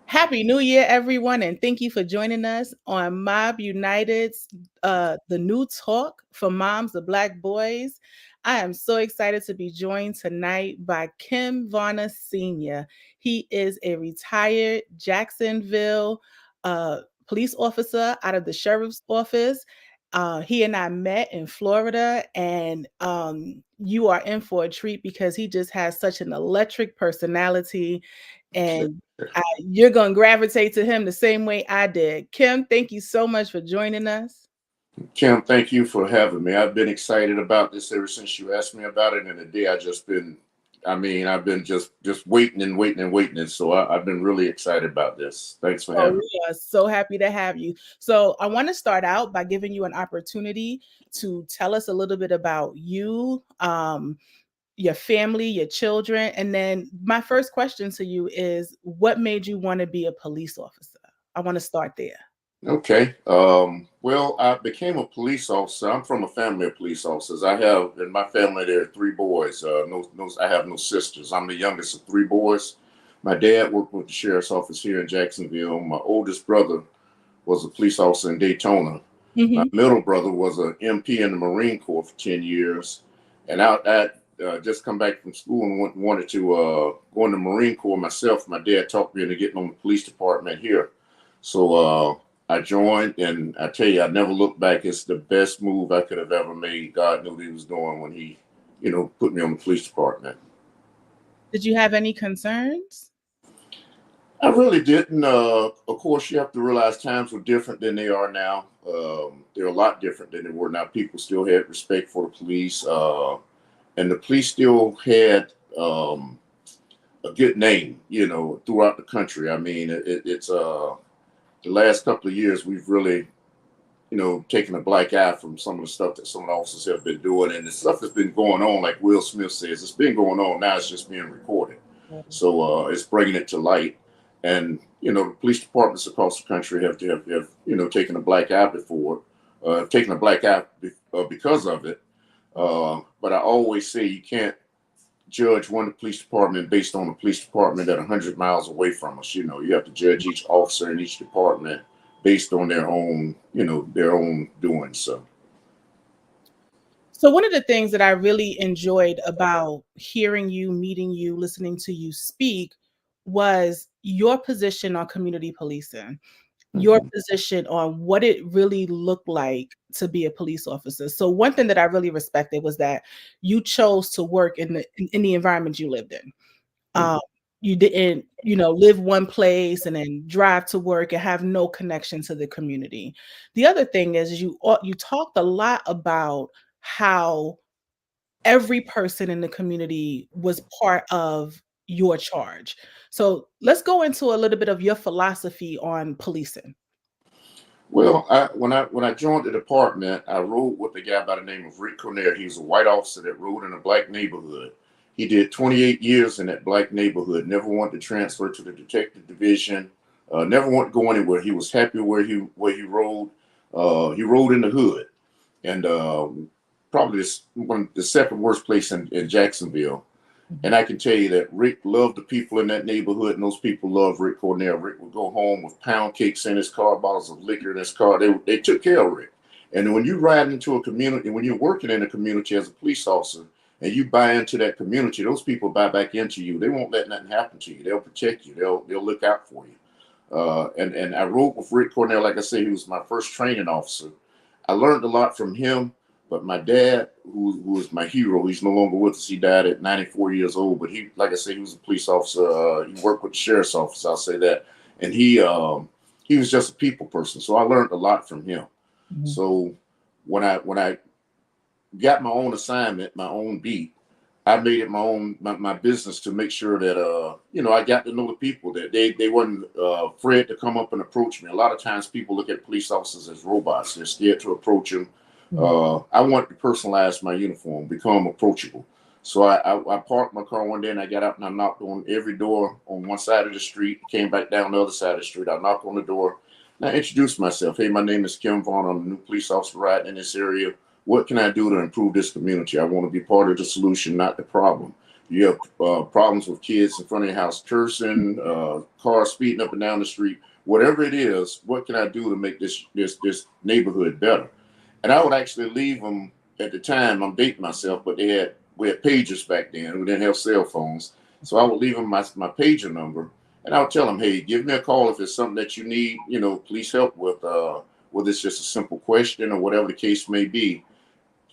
Happy New Year, everyone, and thank you for joining us on Mob United's The New Talk for Moms of Black Boys. I am so excited to be joined tonight by Kim Varner Sr. He is a retired Jacksonville police officer out of the sheriff's office. He and I met in Florida, and you are in for a treat because he just has such an electric personality. And you're going to gravitate to him the same way I did. Kim, thank you so much for joining us. Kim, thank you for having me. I've been excited about this ever since you asked me about it. And the day I've been just waiting and waiting and waiting. And so I've been really excited about this. Thanks for Oh, having me. we are so happy to have you. So, I want to start out by giving you an opportunity to tell us a little bit about you, your family, your children. And then, my first question to you is what made you want to be a police officer? I want to start there. Okay. Well, I became a police officer. I'm from a family of police officers. I have in my family there are three boys. I have no sisters. I'm the youngest of three boys. My dad worked with the sheriff's office here in Jacksonville. My oldest brother was a police officer in Daytona. My Hmm. middle brother was an MP in the Marine Corps for 10 years. And I just come back from school and wanted to go in the Marine Corps myself. My dad talked me into getting on the police department here. So I joined, and I tell you, I never looked back. It's the best move I could have ever made. God knew what he was doing when he, put me on the police department. Did you have any concerns? I really didn't. Of course, you have to realize times were different than they are now. They're a lot different than they were now. People still had respect for the police, and the police still had a good name, throughout the country. I mean, it's the last couple of years we've really, taken a black eye from some of the stuff that some of the officers have been doing, and the stuff that's been going on, like Will Smith says, it's been going on. Now it's just being recorded. So it's bringing it to light. And, the police departments across the country have taken a black eye before, taken a black eye because of it. But I always say you can't judge one police department based on a police department at 100 miles away from us. You have to judge each officer in each department based on their own doing. So one of the things that I really enjoyed about hearing you, meeting you, listening to you speak was your position on community policing, your Mhm. position on what it really looked like to be a police officer. So one thing that I really respected was that you chose to work in the environment you lived in. Mhm. Um, you didn't, live one place and then drive to work and have no connection to the community. The other thing is you talked a lot about how every person in the community was part of your charge. So let's go into a little bit of your philosophy on policing. Well, when I joined the department, I rode with a guy by the name of Rick Corner. He was a white officer that rode in a black neighborhood. He did 28 years in that black neighborhood. Never wanted to transfer to the detective division. Never wanted to go anywhere. He was happy where he rode. He rode in the hood, and probably the second worst place in Jacksonville. Mhm. And I can tell you that Rick loved the people in that neighborhood, and those people loved Rick Cornell. Rick would go home with pound cakes in his car, bottles of liquor in his car. They took care of Rick. And when you ride into a community, when you're working in a community as a police officer, and you buy into that community, those people buy back into you. They won't let nothing happen to you. They'll protect you. They'll look out for you. And I rode with Rick Cornell. Like I said, he was my first training officer. I learned a lot from him. But my dad, who was my hero, he's no longer with us. He died at 94 years old. But he, like I said, he was a police officer. He worked with the sheriff's office. I'll say that. And he was just a people person. So I learned a lot from him. Mhm. So when I got my own assignment, my own beat, I made it my business to make sure that I got to know the people, that they weren't afraid to come up and approach me. A lot of times people look at police officers as robots. They're scared to approach them. Mhm. I wanted to personalize my uniform, become approachable. So I parked my car one day and I got out and I knocked on every door on one side of the street, came back down the other side of the street. I knocked on the door and I introduced myself. Hey, my name is Kim Varner. I'm a new police officer riding in this area. What can I do to improve this community? I want to be part of the solution, not the problem. You have problems with kids in front of your house cursing, cars speeding up and down the street, whatever it is. What can I do to make this neighborhood better? And I would actually leave them at the time. I'm dating myself, but we had pagers back then. We didn't have cell phones, so I would leave them my pager number, and I would tell them, hey, give me a call if it's something that you need, police help with, whether it's just a simple question or whatever the case may be.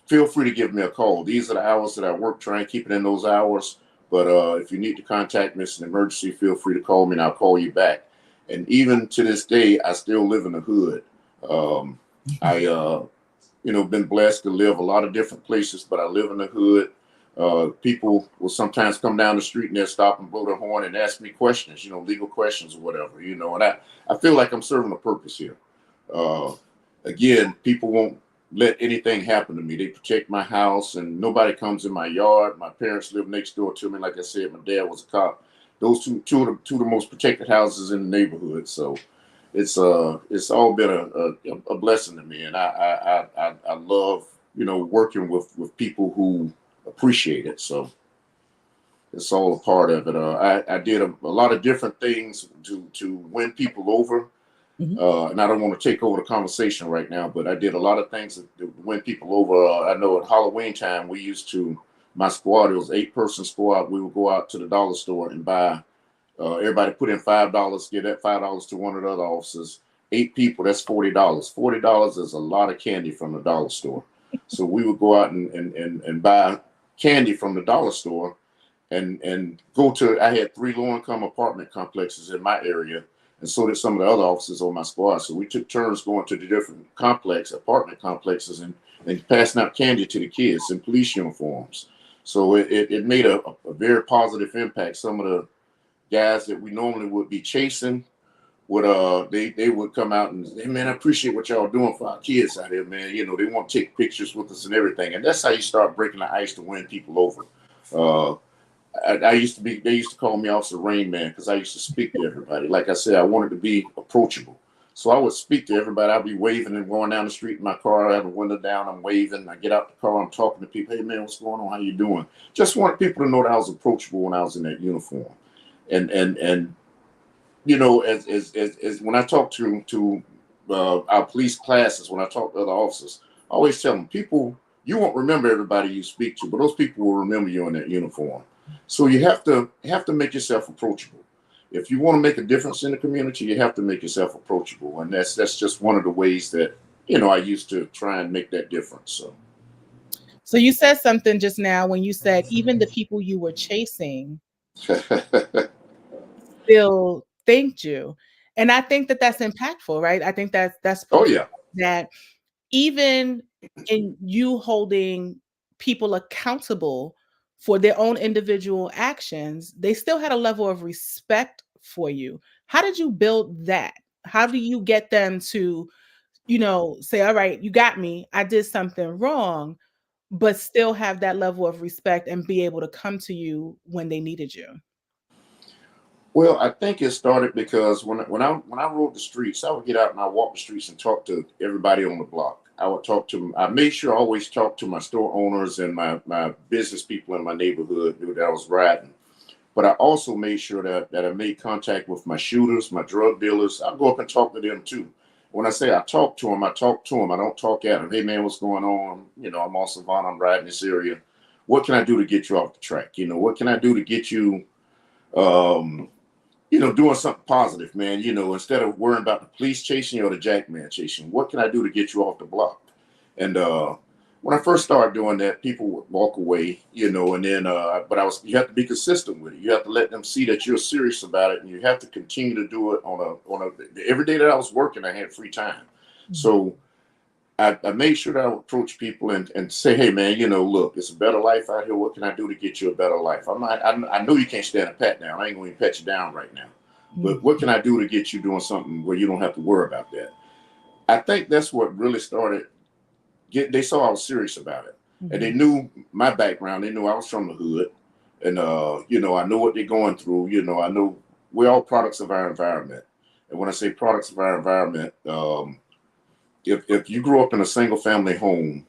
Feel free to give me a call. These are the hours that I work. Try and keep it in those hours. But if you need to contact me, it's an emergency, feel free to call me and I'll call you back. And even to this day, I still live in the hood. I been blessed to live a lot of different places, but I live in the hood. People will sometimes come down the street and they'll stop and blow their horn and ask me questions, legal questions or whatever, and I feel like I'm serving a purpose here. Again, people won't let anything happen to me. They protect my house and nobody comes in my yard. My parents live next door to me. Like I said, my dad was a cop. Those two of the most protected houses in the neighborhood. So it's all been a blessing to me, and I love working with people who appreciate it. So it's all a part of it. I did a lot of different things to win people over. And I don't want to take over the conversation right now, but I did a lot of things to win people over. I know at Halloween time, my squad, it was 8-person squad. We would go out to the dollar store and buy, everybody put in $5, give that $5 to one of the other officers. 8 people, that's $40. $40 is a lot of candy from the dollar store. So we would go out and buy candy from the dollar store and I had 3 low-income apartment complexes in my area. And so did some of the other officers on my squad. So we took turns going to the different apartment complexes and passing out candy to the kids in police uniforms. So it made a very positive impact. Some of the guys that we normally would be chasing they would come out and say, hey, man, I appreciate what y'all doing for our kids out here, man. They want to take pictures with us and everything. And that's how you start breaking the ice to win people over. They used to call me Officer Rain Man because I used to speak to everybody. Like I said, I wanted to be approachable. So I would speak to everybody. I'd be waving and going down the street in my car. I have a window down. I'm waving. I get out the car. I'm talking to people. Hey, man, what's going on? How you doing? Just wanted people to know that I was approachable when I was in that uniform. And as when I talk to our police classes, when I talk to other officers, I always tell them, people, you won't remember everybody you speak to, but those people will remember you in that uniform. So you have to make yourself approachable. If you want to make a difference in the community, you have to make yourself approachable, and that's just one of the ways that I used to try and make that difference. So you said something just now when you said even the people you were chasing still thanked you, and I think that that's impactful, right? I think that's Oh proof yeah, that even in you holding people accountable for their own individual actions, they still had a level of respect for you. How did you build that? How do you get them to, say, all right, you got me, I did something wrong, but still have that level of respect and be able to come to you when they needed you? well, I think it started because when I rode the streets, I would get out and I walk the streets and talk to everybody on the block. I would talk to them. I made sure I always talk to my store owners and my business people in my neighborhood that I was riding. But I also made sure that I made contact with my shooters, my drug dealers. I go up and talk to them too. When I say I talk to them, I talk to them. I don't talk at them. Hey man, what's going on? I'm also Savannah. I'm riding this area. What can I do to get you off the track? What can I do to get you, doing something positive, man? Instead of worrying about the police chasing you or the jackman chasing, what can I do to get you off the block? And when I first started doing that, people would walk away, and then, but you have to be consistent with it. You have to let them see that you're serious about it, and you have to continue to do it every day that I was working, I had free time. Mhm. So I made sure that I would approach people and say, hey man, look, it's a better life out here. What can I do to get you a better life? I know you can't stand a pat down. I ain't going to pat you down right now, but what can I do to get you doing something where you don't have to worry about that? I think that's what really started. They saw I was serious about it, and they knew my background. They knew I was from the hood, and I know what they're going through. I know we're all products of our environment, and when I say products of our environment, if you grew up in a single family home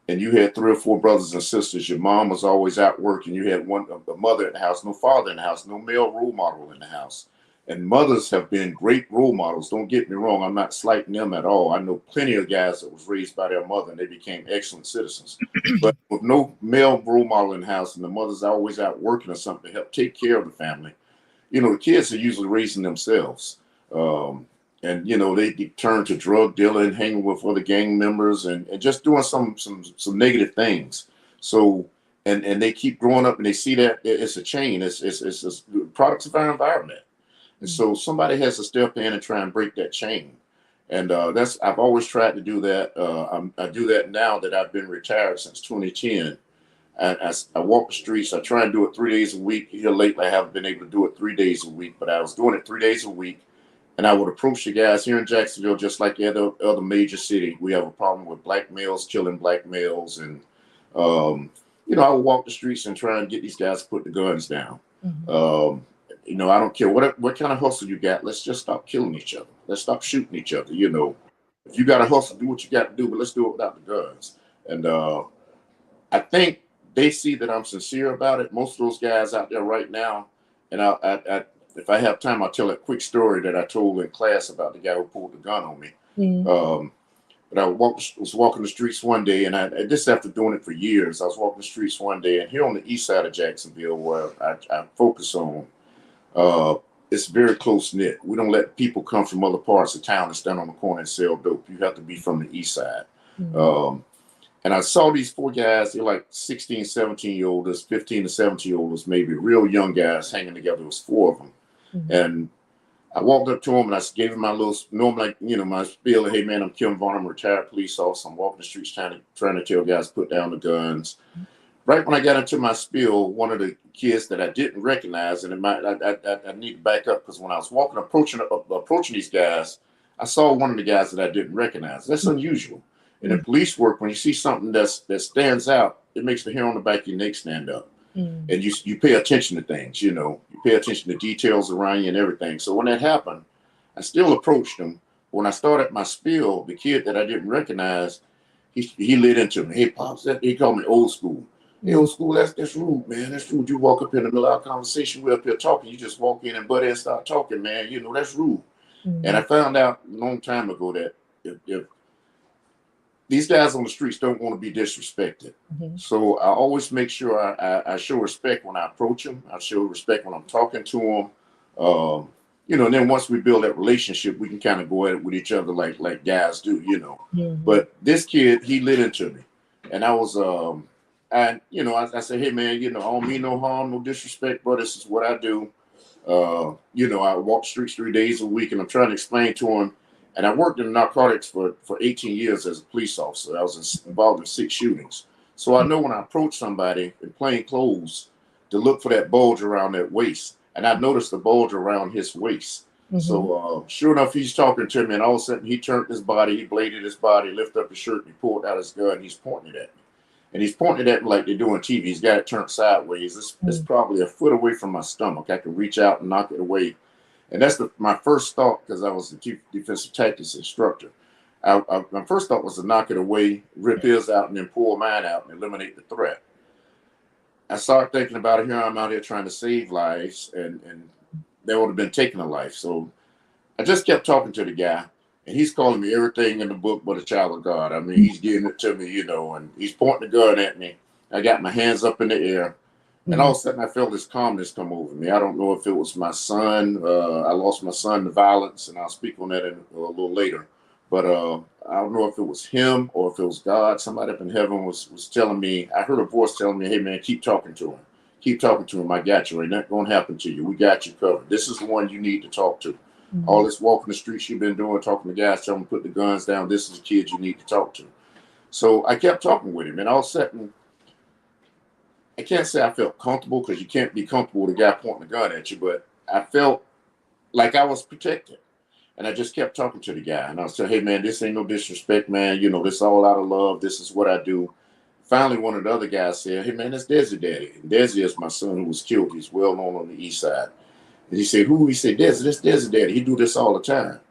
and you had 3 or 4 brothers and sisters. Your mom was always out working. You had a mother in the house, no father in the house, no male role model in the house. And mothers have been great role models. Don't get me wrong. I'm not slighting them at all. I know plenty of guys that was raised by their mother and they became excellent citizens. But with no male role model in the house and the mother's always out working or something to help take care of the family, the kids are usually raising themselves. And they turn to drug dealing, hanging with other gang members, and just doing some negative things. So and they keep growing up, and they see that it's a chain. It's products of our environment, and so somebody has to step in and try and break that chain. And I've always tried to do that. I do that now that I've been retired since 2010. I walk the streets. I try and do it 3 days a week. Here lately, I haven't been able to do it 3 days a week, but I was doing it 3 days a week. And I would approach the guys here in Jacksonville, just like the other major city. We have a problem with black males killing black males. And, I would walk the streets and try and get these guys to put the guns down. I don't care what kind of hustle you got. Let's just stop killing each other. Let's stop shooting each other. If you got a hustle, do what you got to do, but let's do it without the guns. And I think they see that I'm sincere about it. Most of those guys out there right now, and if I have time, I'll tell a quick story that I told in class about the guy who pulled the gun on me. But I was walking the streets one day, and this after doing it for years, I was walking the streets one day, and here on the east side of Jacksonville, where I focus on, it's very close knit. We don't let people come from other parts of town and stand on the corner and sell dope. You have to be from the east side. And I saw these 4 guys. They're like 16, 17-year-olds, 15 to 17-year-olds, maybe real young guys hanging together. There was 4 of them. And I walked up to him and I gave him my little, my spiel. Hey man, I'm Kim Varner. I'm a retired police officer. I'm walking the streets trying to tell guys to put down the guns. Right when I got into my spiel, one of the kids that I didn't recognize, and I need to back up because when I was approaching these guys, I saw one of the guys that I didn't recognize. That's unusual. And in police work, when you see something that stands out, it makes the hair on the back of your neck stand up. And you pay attention to things, you pay attention to details around you and everything. So when that happened, I still approached him. When I started my spiel, the kid that I didn't recognize, he lit into me. Hey, Pops, he called me old school. Hey, old school, that's rude, man. That's rude. You walk up in the middle of our conversation, we're up here talking. You just walk in and butt in and start talking, man. That's rude. And I found out a long time ago that if these guys on the streets don't want to be disrespected. So I always make sure I show respect when I approach them. I show respect when I'm talking to them. And then once we build that relationship, we can kind of go at it with each other like guys do, But this kid, he lit into me. And I was, I said, hey, man, I don't mean no harm, no disrespect, but this is what I do. I walk the streets 3 days a week, and I'm trying to explain to him. And I worked in narcotics for 18 years as a police officer. I was involved in 6 shootings. So I know when I approach somebody in plain clothes to look for that bulge around that waist. And I noticed the bulge around his waist. So sure enough, he's talking to me, and all of a sudden he turned his body, he bladed his body, lifted up his shirt, and he pulled out his gun, and he's pointing it at me. And he's pointing it at me like they do on TV. He's got it turned sideways. It's probably a foot away from my stomach. I can reach out and knock it away. And that's my first thought, because I was the chief defensive tactics instructor. My first thought was to knock it away, rip his out, and then pull mine out and eliminate the threat. I started thinking about it. Here I'm out here trying to save lives, and they would have been taking a life. So I just kept talking to the guy, and he's calling me everything in the book but a child of God. I mean, he's giving it to me, and he's pointing the gun at me. I got my hands up in the air. And all of a sudden, I felt this calmness come over me. I don't know if it was my son. I lost my son to violence, and I'll speak on that a little later. But I don't know if it was him or if it was God. Somebody up in heaven was telling me. I heard a voice telling me, hey, man, keep talking to him. Keep talking to him. I got you. Ain't nothing going to happen to you. We got you covered. This is the one you need to talk to. All this walking the streets you've been doing, talking to guys, telling them to put the guns down. This is the kid you need to talk to. So I kept talking with him, and all of a sudden, I can't say I felt comfortable, because you can't be comfortable with a guy pointing a gun at you, but I felt like I was protected. And I just kept talking to the guy. And I said, hey, man, this ain't no disrespect, man. This all out of love. This is what I do. Finally, one of the other guys said, hey, man, that's Desi Daddy. And Desi is my son who was killed. He's well known on the east side. And he said, who? He said, Desi, that's Desi Daddy. He do this all the time.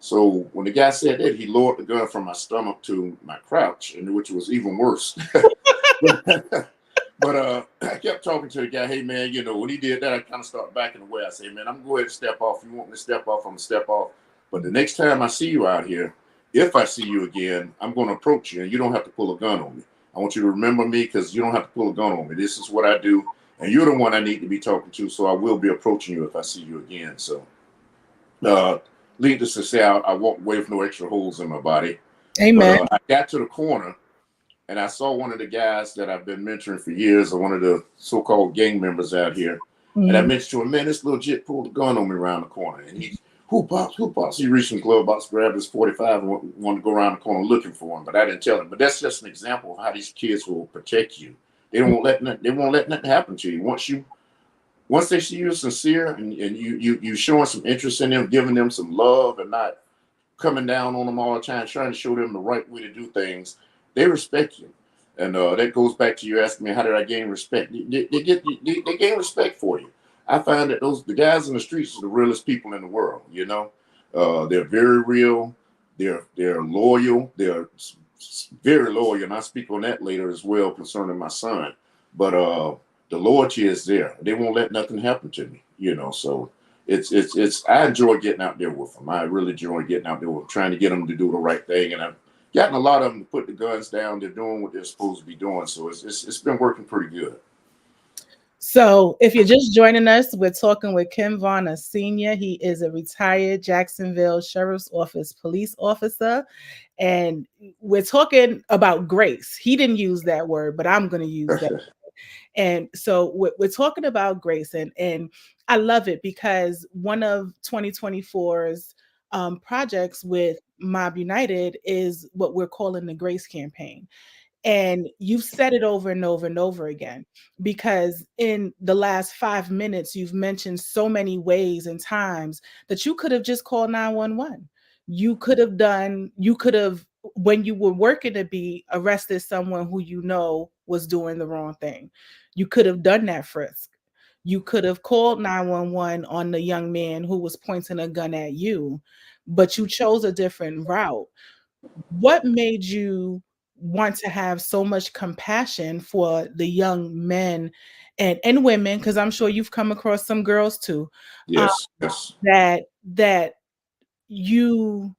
So when the guy said that, he lowered the gun from my stomach to my crouch, and which was even worse. But I kept talking to the guy. Hey man, when he did that, I kind of started backing away. I said, man, I'm gonna go ahead and step off. If you want me to step off, I'm gonna step off. But the next time I see you out here, if I see you again, I'm gonna approach you, and you don't have to pull a gun on me. I want you to remember me because you don't have to pull a gun on me. This is what I do, and you're the one I need to be talking to. So I will be approaching you if I see you again. So, needless to say, I walked away with no extra holes in my body. But Amen. I got to the corner and I saw one of the guys that I've been mentoring for years, or one of the so-called gang members out here. And I Mhm. mentioned to him, man, this little jit pulled a gun on me around the corner. And he, who pops, who pops? He reached in the glove box, grabbed his 45 and wanted to go around the corner looking for him. But I didn't tell him. But that's just an example of how these kids will protect you. They won't let nothing happen to you. Once they see you sincere and you showing some interest in them, giving them some love and not coming down on them all the time, trying to show them the right way to do things, they respect you. And that goes back to you asking me, how did I gain respect? They gain respect for you. I find that the guys in the streets are the realest people in the world. They're very real. They're loyal. They're very loyal, and I speak on that later as well concerning my son. But the loyalty is there. They won't let nothing happen to me. So it's I enjoy getting out there with them. I really enjoy getting out there with them, trying to get them to do the right thing. And I've gotten a lot of them to put the guns down. They're doing what they're supposed to be doing. So it's been working pretty good. So, if you're just joining us, we're talking with Kim Varner Sr. He is a retired Jacksonville Sheriff's Office police officer. And we're talking about grace. He didn't use that word, but I'm going to use that. And so we're talking about grace, and I love it because one of 2024's projects with Mob United is what we're calling the Grace Campaign. And you've said it over and over and over again, because in the last 5 minutes, you've mentioned so many ways and times that you could have just called 911. You could have, when you were working to be, arrested someone who was doing the wrong thing. You could have done that frisk. You could have called 911 on the young man who was pointing a gun at you, but you chose a different route. What made you want to have so much compassion for the young men and women, because I'm sure you've come across some girls too, uh, Yes, yes. that you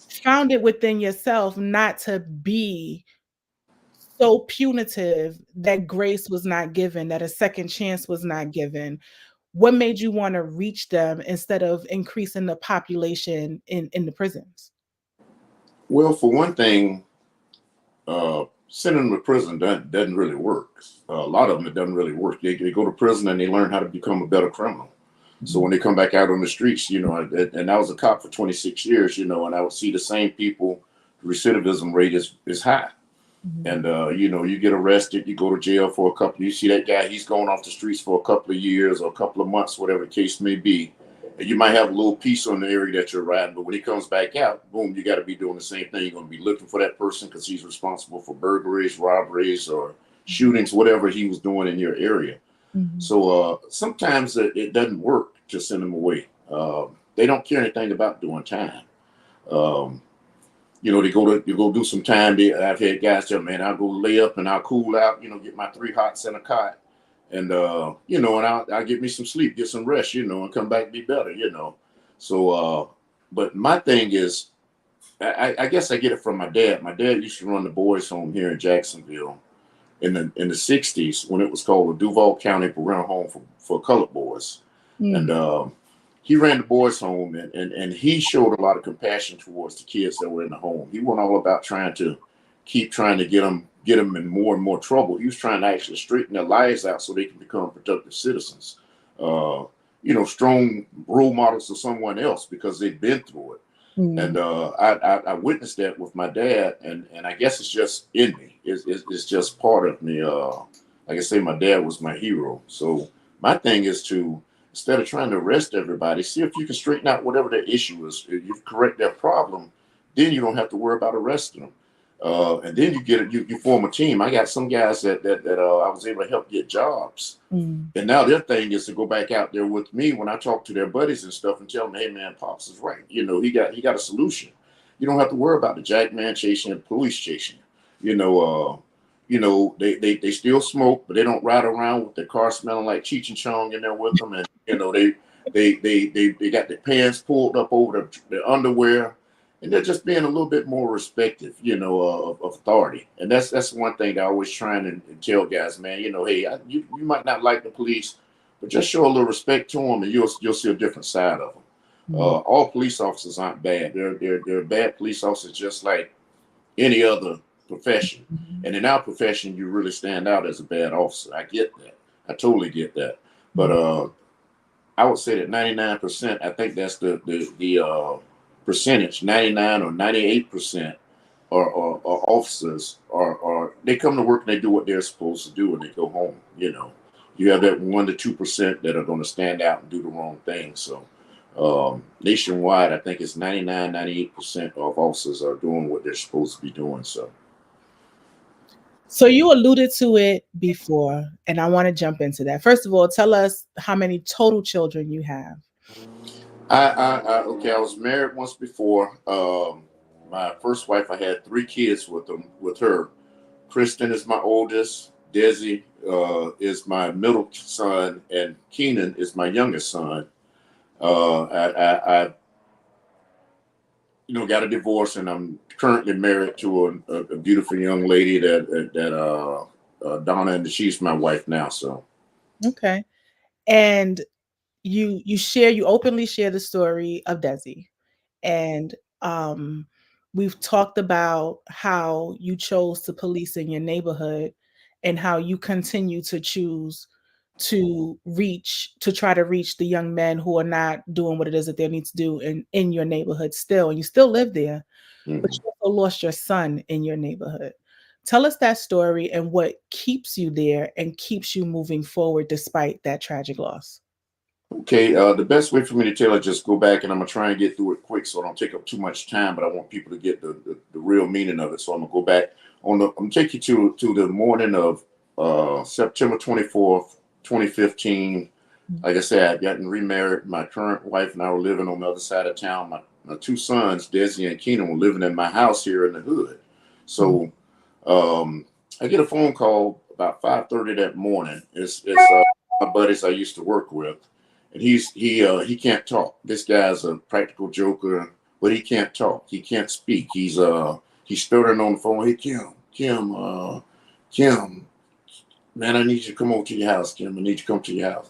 found it within yourself not to be so punitive that grace was not given, that a second chance was not given? What made you want to reach them instead of increasing the population in the prisons? Well, for one thing, sending them to prison doesn't really work. A lot of them, it doesn't really work. They go to prison and they learn how to become a better criminal. So when they come back out on the streets, and I was a cop for 26 years, and I would see the same people, recidivism rate is high. Mhm. And you get arrested, you go to jail for a couple. You see that guy, he's going off the streets for a couple of years or a couple of months, whatever the case may be. And you might have a little piece on the area that you're riding, but when he comes back out, boom, you got to be doing the same thing. You're going to be looking for that person because he's responsible for burglaries, robberies, or shootings, whatever he was doing in your area. Mhm. So sometimes it doesn't work to send them away. They don't care anything about doing time. Um, they go do some time. I've had guys tell me, man, I'll go lay up and I'll cool out, get my 3 hots in a cot. And, and I'll get me some sleep, get some rest, and come back and be better. So, but my thing is, I guess I get it from my dad. My dad used to run the boys home here in Jacksonville in the 60s when it was called the Duval County Parental Home for colored boys. And Mm. he ran the boys home and he showed a lot of compassion towards the kids that were in the home. He wasn't all about trying to get them in more and more trouble. He was trying to actually straighten their lives out so they can become productive citizens. Strong role models of someone else because they've been through it. Mm. And I witnessed that with my dad, and I guess it's just in me. It's just part of me. Like I say, my dad was my hero. So my thing is to, instead of trying to arrest everybody, see if you can straighten out whatever their issue is. If you correct their problem, then you don't have to worry about arresting them. And then you form a team. I got some guys that I was able to help get jobs. Mm. And now their thing is to go back out there with me when I talk to their buddies and stuff and tell them, hey man, Pops is right. He got a solution. You don't have to worry about the jack man chasing and police chasing you. They still smoke, but they don't ride around with their car smelling like Cheech and Chong in there with them. And they got their pants pulled up over their underwear, and they're just being a little bit more respective, of authority. And that's one thing that I always trying to tell guys, man. Hey, you might not like the police, but just show a little respect to them, and you'll see a different side of them. Mm. All police officers aren't bad. They're bad police officers just like any other profession. Mhm. And in our profession, you really stand out as a bad officer. I get that. I totally get that. But Mhm. I would say that 99%, I think that's the percentage, 99 or 98% are officers are they come to work and they do what they're supposed to do and they go home. You have that 1 to 2% that are going to stand out and do the wrong thing. So nationwide, I think it's 99, 98% of officers are doing what they're supposed to be doing. So So you alluded to it before, and I want to jump into that. First of all, tell us how many total children you have. okay, I was married once before. My first wife, I had 3 kids with her. Kristen is my oldest. Desi is my middle son, and Keenan is my youngest son. I got a divorce, and I'm currently married to a beautiful young lady that Donna, and she's my wife now. So Okay. And you openly share the story of Desi. And um we've talked about how you chose to police in your neighborhood and how you continue to choose to try to reach the young men who are not doing what it is that they need to do in your neighborhood still, and you still live there, but mhm. you also lost your son in your neighborhood. Tell us that story and what keeps you there and keeps you moving forward despite that tragic loss. Okay, the best way for me to tell it, just go back, and I'm gonna try and get through it quick, so I don't take up too much time. But I want people to get the real meaning of it. So I'm gonna go back I'm gonna take you to the morning of September 24th, 2015. Mm. Like I said, I'd gotten remarried. My current wife and I were living on the other side of town. My 2 sons, Desi and Keenan, were living in my house here in the hood. Mm. So I get a phone call about 5:30 that morning. It's my buddies I used to work with, and he can't talk. This guy's a practical joker, but he can't talk. He can't speak. He's stuttering on the phone. Hey Kim, man, I need you to come over to your house. Kim, I need you to come to your house.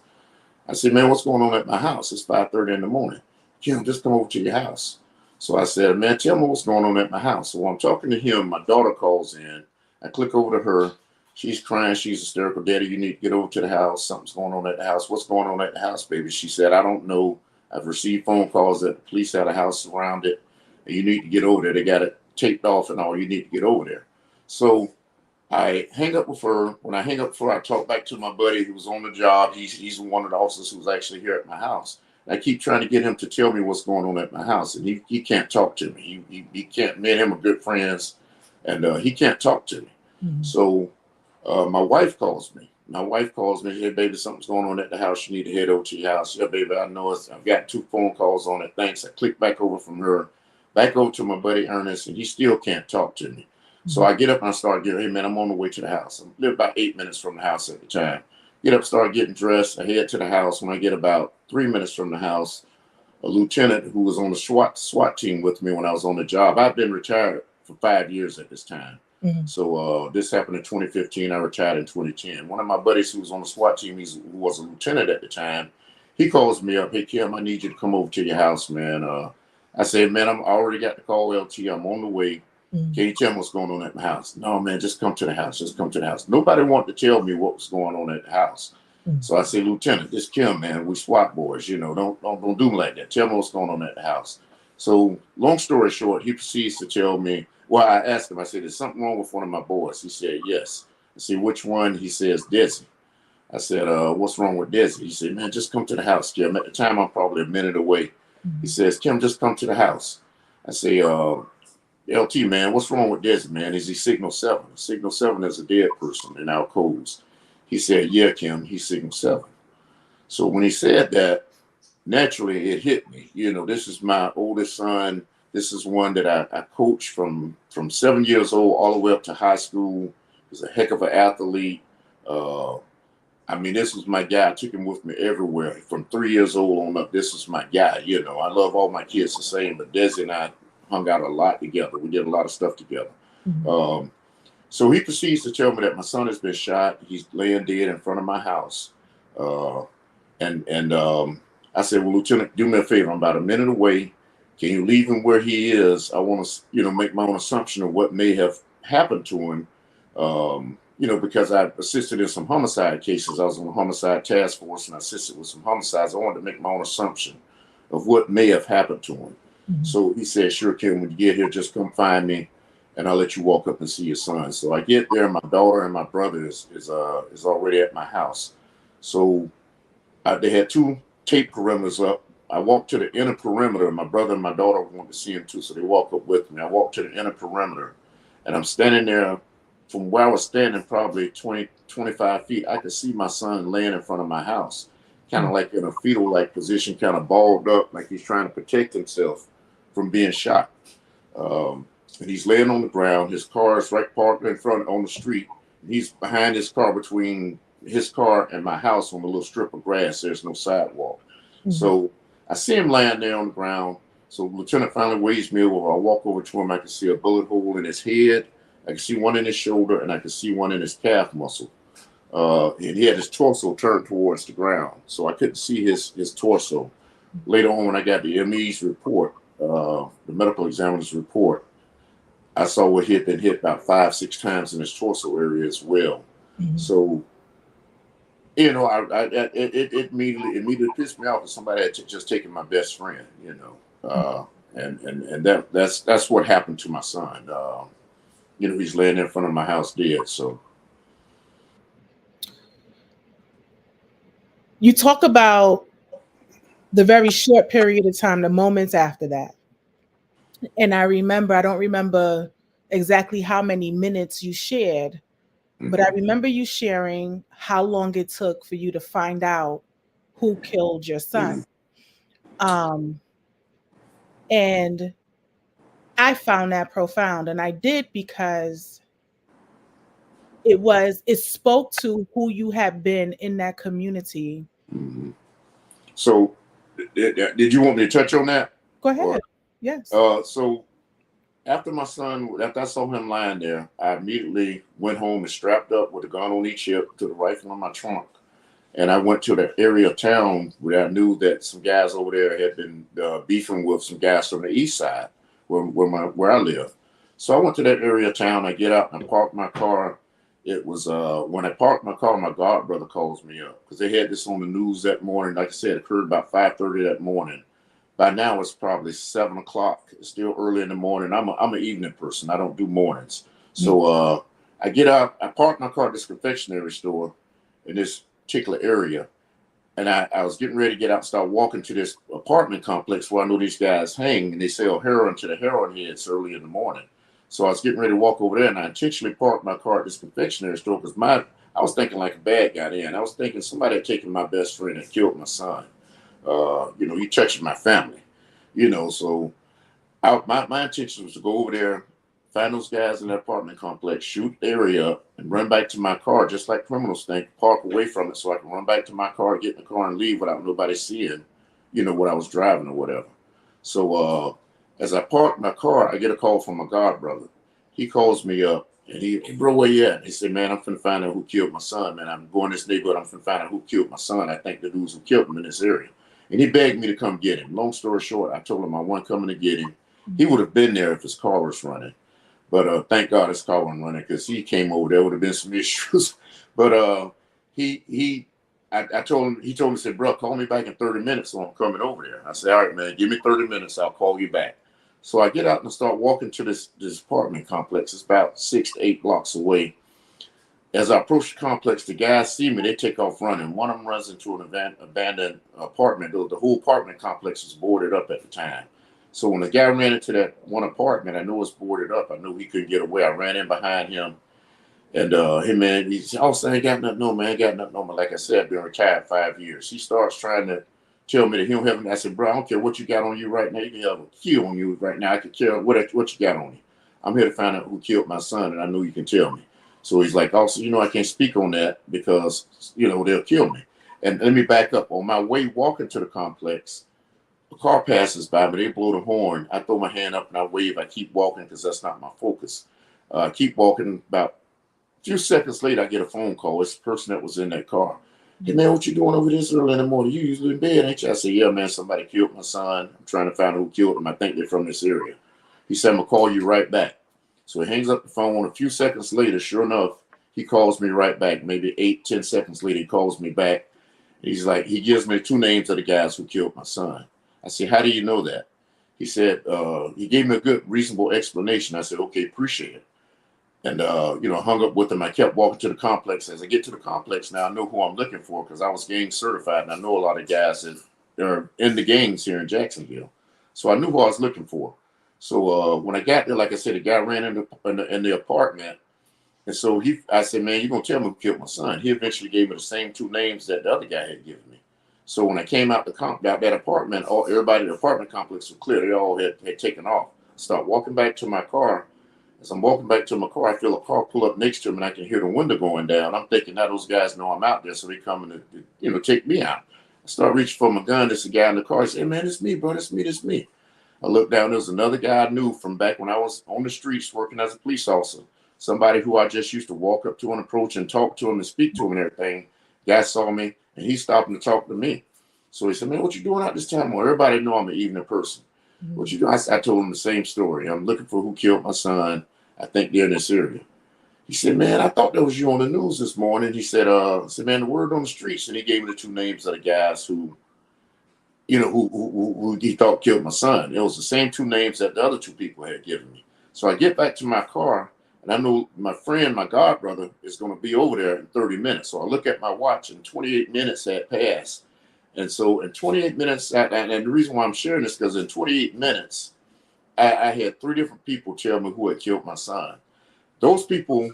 I said, man, what's going on at my house? It's 5:30 in the morning. Kim, just come over to your house. So I said, man, tell me what's going on at my house. So while I'm talking to him, my daughter calls in. I click over to her. She's crying. She's hysterical. Daddy, you need to get over to the house. Something's going on at the house. What's going on at the house, baby? She said, I don't know. I've received phone calls that the police had a house surrounded, and you need to get over there. They got it taped off and all. You need to get over there. So I hang up with her. When I hang up with her, I talk back to my buddy who was on the job. He's one of the officers who's actually here at my house. And I keep trying to get him to tell me what's going on at my house, and he can't talk to me. He can't. Me and him are good friends, and he can't talk to me. Mhm. So my wife calls me. My wife calls me. Hey, baby, something's going on at the house. You need to head over to your house. Yeah, baby, I know it. I've got 2 phone calls on it. Thanks. I click back over from her, back over to my buddy Ernest, and he still can't talk to me. So Mhm. I get up and I start getting, hey man, I'm on the way to the house. I live about 8 minutes from the house at the time. Get up, start getting dressed. I head to the house. When I get about 3 minutes from the house, a lieutenant who was on the SWAT team with me when I was on the job. I've been retired for 5 years at this time. Mhm. So this happened in 2015. I retired in 2010. One of my buddies who was on the SWAT team, who was a lieutenant at the time, he calls me up. Hey Kim, I need you to come over to your house, man. I said, man, I already got the call LT. I'm on the way. Mhm. Can you tell me what's going on at my house? No, man, just come to the house. Just come to the house. Nobody wanted to tell me what was going on at the house. Mhm. So I say, Lieutenant, this Kim, man, we SWAT boys, don't do me like that. Tell me what's going on at the house. So long story short, he proceeds to tell me, well, I asked him, I said, is something wrong with one of my boys? He said, yes. I said, which one? He says, Desi. I said, what's wrong with Desi? He said, man, just come to the house, Kim. At the time, I'm probably a minute away. He Mhm. says, Kim, just come to the house. I say, LT, man, what's wrong with Desi, man? Is he Signal 7? Signal 7 is a dead person in our codes. He said, yeah, Kim, he's Signal 7. So when he said that, naturally it hit me. You know, this is my oldest son. This is one that I coached from 7 years old all the way up to high school. He's a heck of an athlete. Uh, I mean, this was my guy. I took him with me everywhere. From 3 years old on up, this was my guy. You know, I love all my kids the same, but Desi and I hung out a lot together. We did a lot of stuff together. Mhm. So he proceeds to tell me that my son has been shot. He's laying dead in front of my house. Uh, and I said, well, Lieutenant, do me a favor. I'm about a minute away. Can you leave him where he is? I want to, make my own assumption of what may have happened to him. Because I assisted in some homicide cases. I was on the homicide task force and I assisted with some homicides. I wanted to make my own assumption of what may have happened to him. Mhm. So he said, sure, Kim, when you get here, just come find me and I'll let you walk up and see your son. So I get there, my daughter and my brother is already at my house. So they had two tape perimeters up. I walked to the inner perimeter. My brother and my daughter wanted to see him too, so they walk up with me. I walked to the inner perimeter, and I'm standing there. From where I was standing, probably 20, 25 feet, I could see my son laying in front of my house, kind of like in a fetal-like position, kind of balled up, like he's trying to protect himself from being shot. And he's laying on the ground. His car is right parked in front on the street. He's behind his car, between his car and my house, on a little strip of grass. There's no sidewalk. Mm-hmm. So I see him laying there on the ground. So the lieutenant finally waves me over. I walk over to him. I can see a bullet hole in his head. I can see one in his shoulder, and I can see one in his calf muscle. And he had his torso turned towards the ground, so I couldn't see his torso. Later on, when I got the ME's report, the medical examiner's report, I saw where he had been hit about 5-6 times in his torso area as well. Mm-hmm. So, it immediately pissed me off that somebody had just taken my best friend. And that's what happened to my son. He's laying in front of my house dead. So, you talk about the very short period of time, the moments after that. And I don't remember exactly how many minutes you shared, but I remember you sharing how long it took for you to find out who killed your son. And I found that profound, and I did because it spoke to who you have been in that community. Mm-hmm. So did you want me to touch on that? Go ahead. Yes. So after I saw him lying there, I immediately went home and strapped up with a gun on each hip to the rifle in my trunk. And I went to the area of town where I knew that some guys over there had been beefing with some guys from the east side where I live. So I went to that area of town. I get out and I parked my car. It was when I parked my car, my god brother calls me up because they had this on the news that morning. Like I said, it occurred about 5:30 that morning. By now it's probably 7 o'clock. It's still early in the morning. I'm an evening person. I don't do mornings. So I get out. I parked my car at this confectionery store in this particular area, and I was getting ready to get out and start walking to this apartment complex where I know these guys hang and they sell heroin to the heroin heads early in the morning. So I was getting ready to walk over there, and I intentionally parked my car at this confectionery store because I was thinking like a bad guy then. I was thinking somebody had taken my best friend and killed my son. He touched my family. So my intention was to go over there, find those guys in that apartment complex, shoot the area up, and run back to my car, just like criminals think, park away from it so I can run back to my car, get in the car, and leave without nobody seeing, what I was driving or whatever. So as I parked my car, I get a call from my god brother. He calls me up, and hey, bro, where you at? He said, man, I'm finna find out who killed my son, man. I'm going to this neighborhood. I'm finna find out who killed my son. I think the dudes who killed him in this area. And he begged me to come get him. Long story short, I told him I wasn't coming to get him. He would have been there if his car was running. But thank God his car wasn't running because he came over. There would have been some issues. But I told him, he told me, said, bro, call me back in 30 minutes so I'm coming over there. I said, all right, man, give me 30 minutes. I'll call you back. So I get out and start walking to this apartment complex. It's about 6 to 8 blocks away. As I approach the complex, the guys see me. They take off running. One of them runs into an abandoned apartment. The whole apartment complex was boarded up at the time. So when the guy ran into that one apartment, I know it's boarded up. I knew he couldn't get away. I ran in behind him. And hey man, he said, "Oh, son, I ain't got nothing on, man. I ain't got nothing on me." Like I said, I've been retired 5 years. He starts trying to tell me that he don't have. I said, "Bro, I don't care what you got on you right now. You can have a key on you right now. I can care what you got on you. I'm here to find out who killed my son, and I know you can tell me." So he's like, "Also, I can't speak on that because they'll kill me." And let me back up. On my way walking to the complex, a car passes by me. They blow the horn. I throw my hand up and I wave. I keep walking because that's not my focus. I keep walking. About a few seconds later, I get a phone call. It's the person that was in that car. "Hey man, what you doing over this early in the morning? You usually in bed, ain't you?" I said, "Yeah, man, somebody killed my son. I'm trying to find out who killed him. I think they're from this area." He said, "I'm gonna call you right back." So he hangs up the phone. A few seconds later, sure enough, he calls me right back. Maybe 8, 10 seconds later, he calls me back. He's like, he gives me 2 names of the guys who killed my son. I said, "How do you know that?" He said, he gave me a good, reasonable explanation. I said, "Okay, appreciate it." And hung up with him. I kept walking to the complex. As I get to the complex now, I know who I'm looking for because I was gang certified, and I know a lot of guys that are in the gangs here in Jacksonville. So I knew who I was looking for. So when I got there, like I said, the guy ran in the apartment, and so I said, "Man, you gonna tell me who killed my son?" He eventually gave me the same 2 names that the other guy had given me. So when I came out that apartment, everybody in the apartment complex was clear. They all had taken off. I start walking back to my car. As I'm walking back to my car, I feel a car pull up next to him, and I can hear the window going down. I'm thinking, now those guys know I'm out there, so they coming to, take me out. I start reaching for my gun. There's a guy in the car. He said, "Hey, man, it's me, bro. It's me. It's me." I looked down. There was another guy I knew from back when I was on the streets working as a police officer. Somebody who I just used to walk up to and approach and talk to him and speak to him and everything. Guy saw me, and he stopped and talked to me. So he said, "Man, what you doing out this time?" Well, everybody know I'm an evening person. "What you doing?" I told him the same story. "I'm looking for who killed my son. I think they're in this area." He said, "Man, I thought that was you on the news this morning." He said, "Man, the word on the streets." And he gave me the 2 names of the guys who he thought killed my son. It was the same 2 names that the other 2 people had given me. So I get back to my car, and I know my friend, my god brother, is going to be over there in 30 minutes. So I look at my watch, and 28 minutes had passed. And so in 28 minutes, and the reason why I'm sharing this, because in 28 minutes, I had 3 different people tell me who had killed my son. Those people,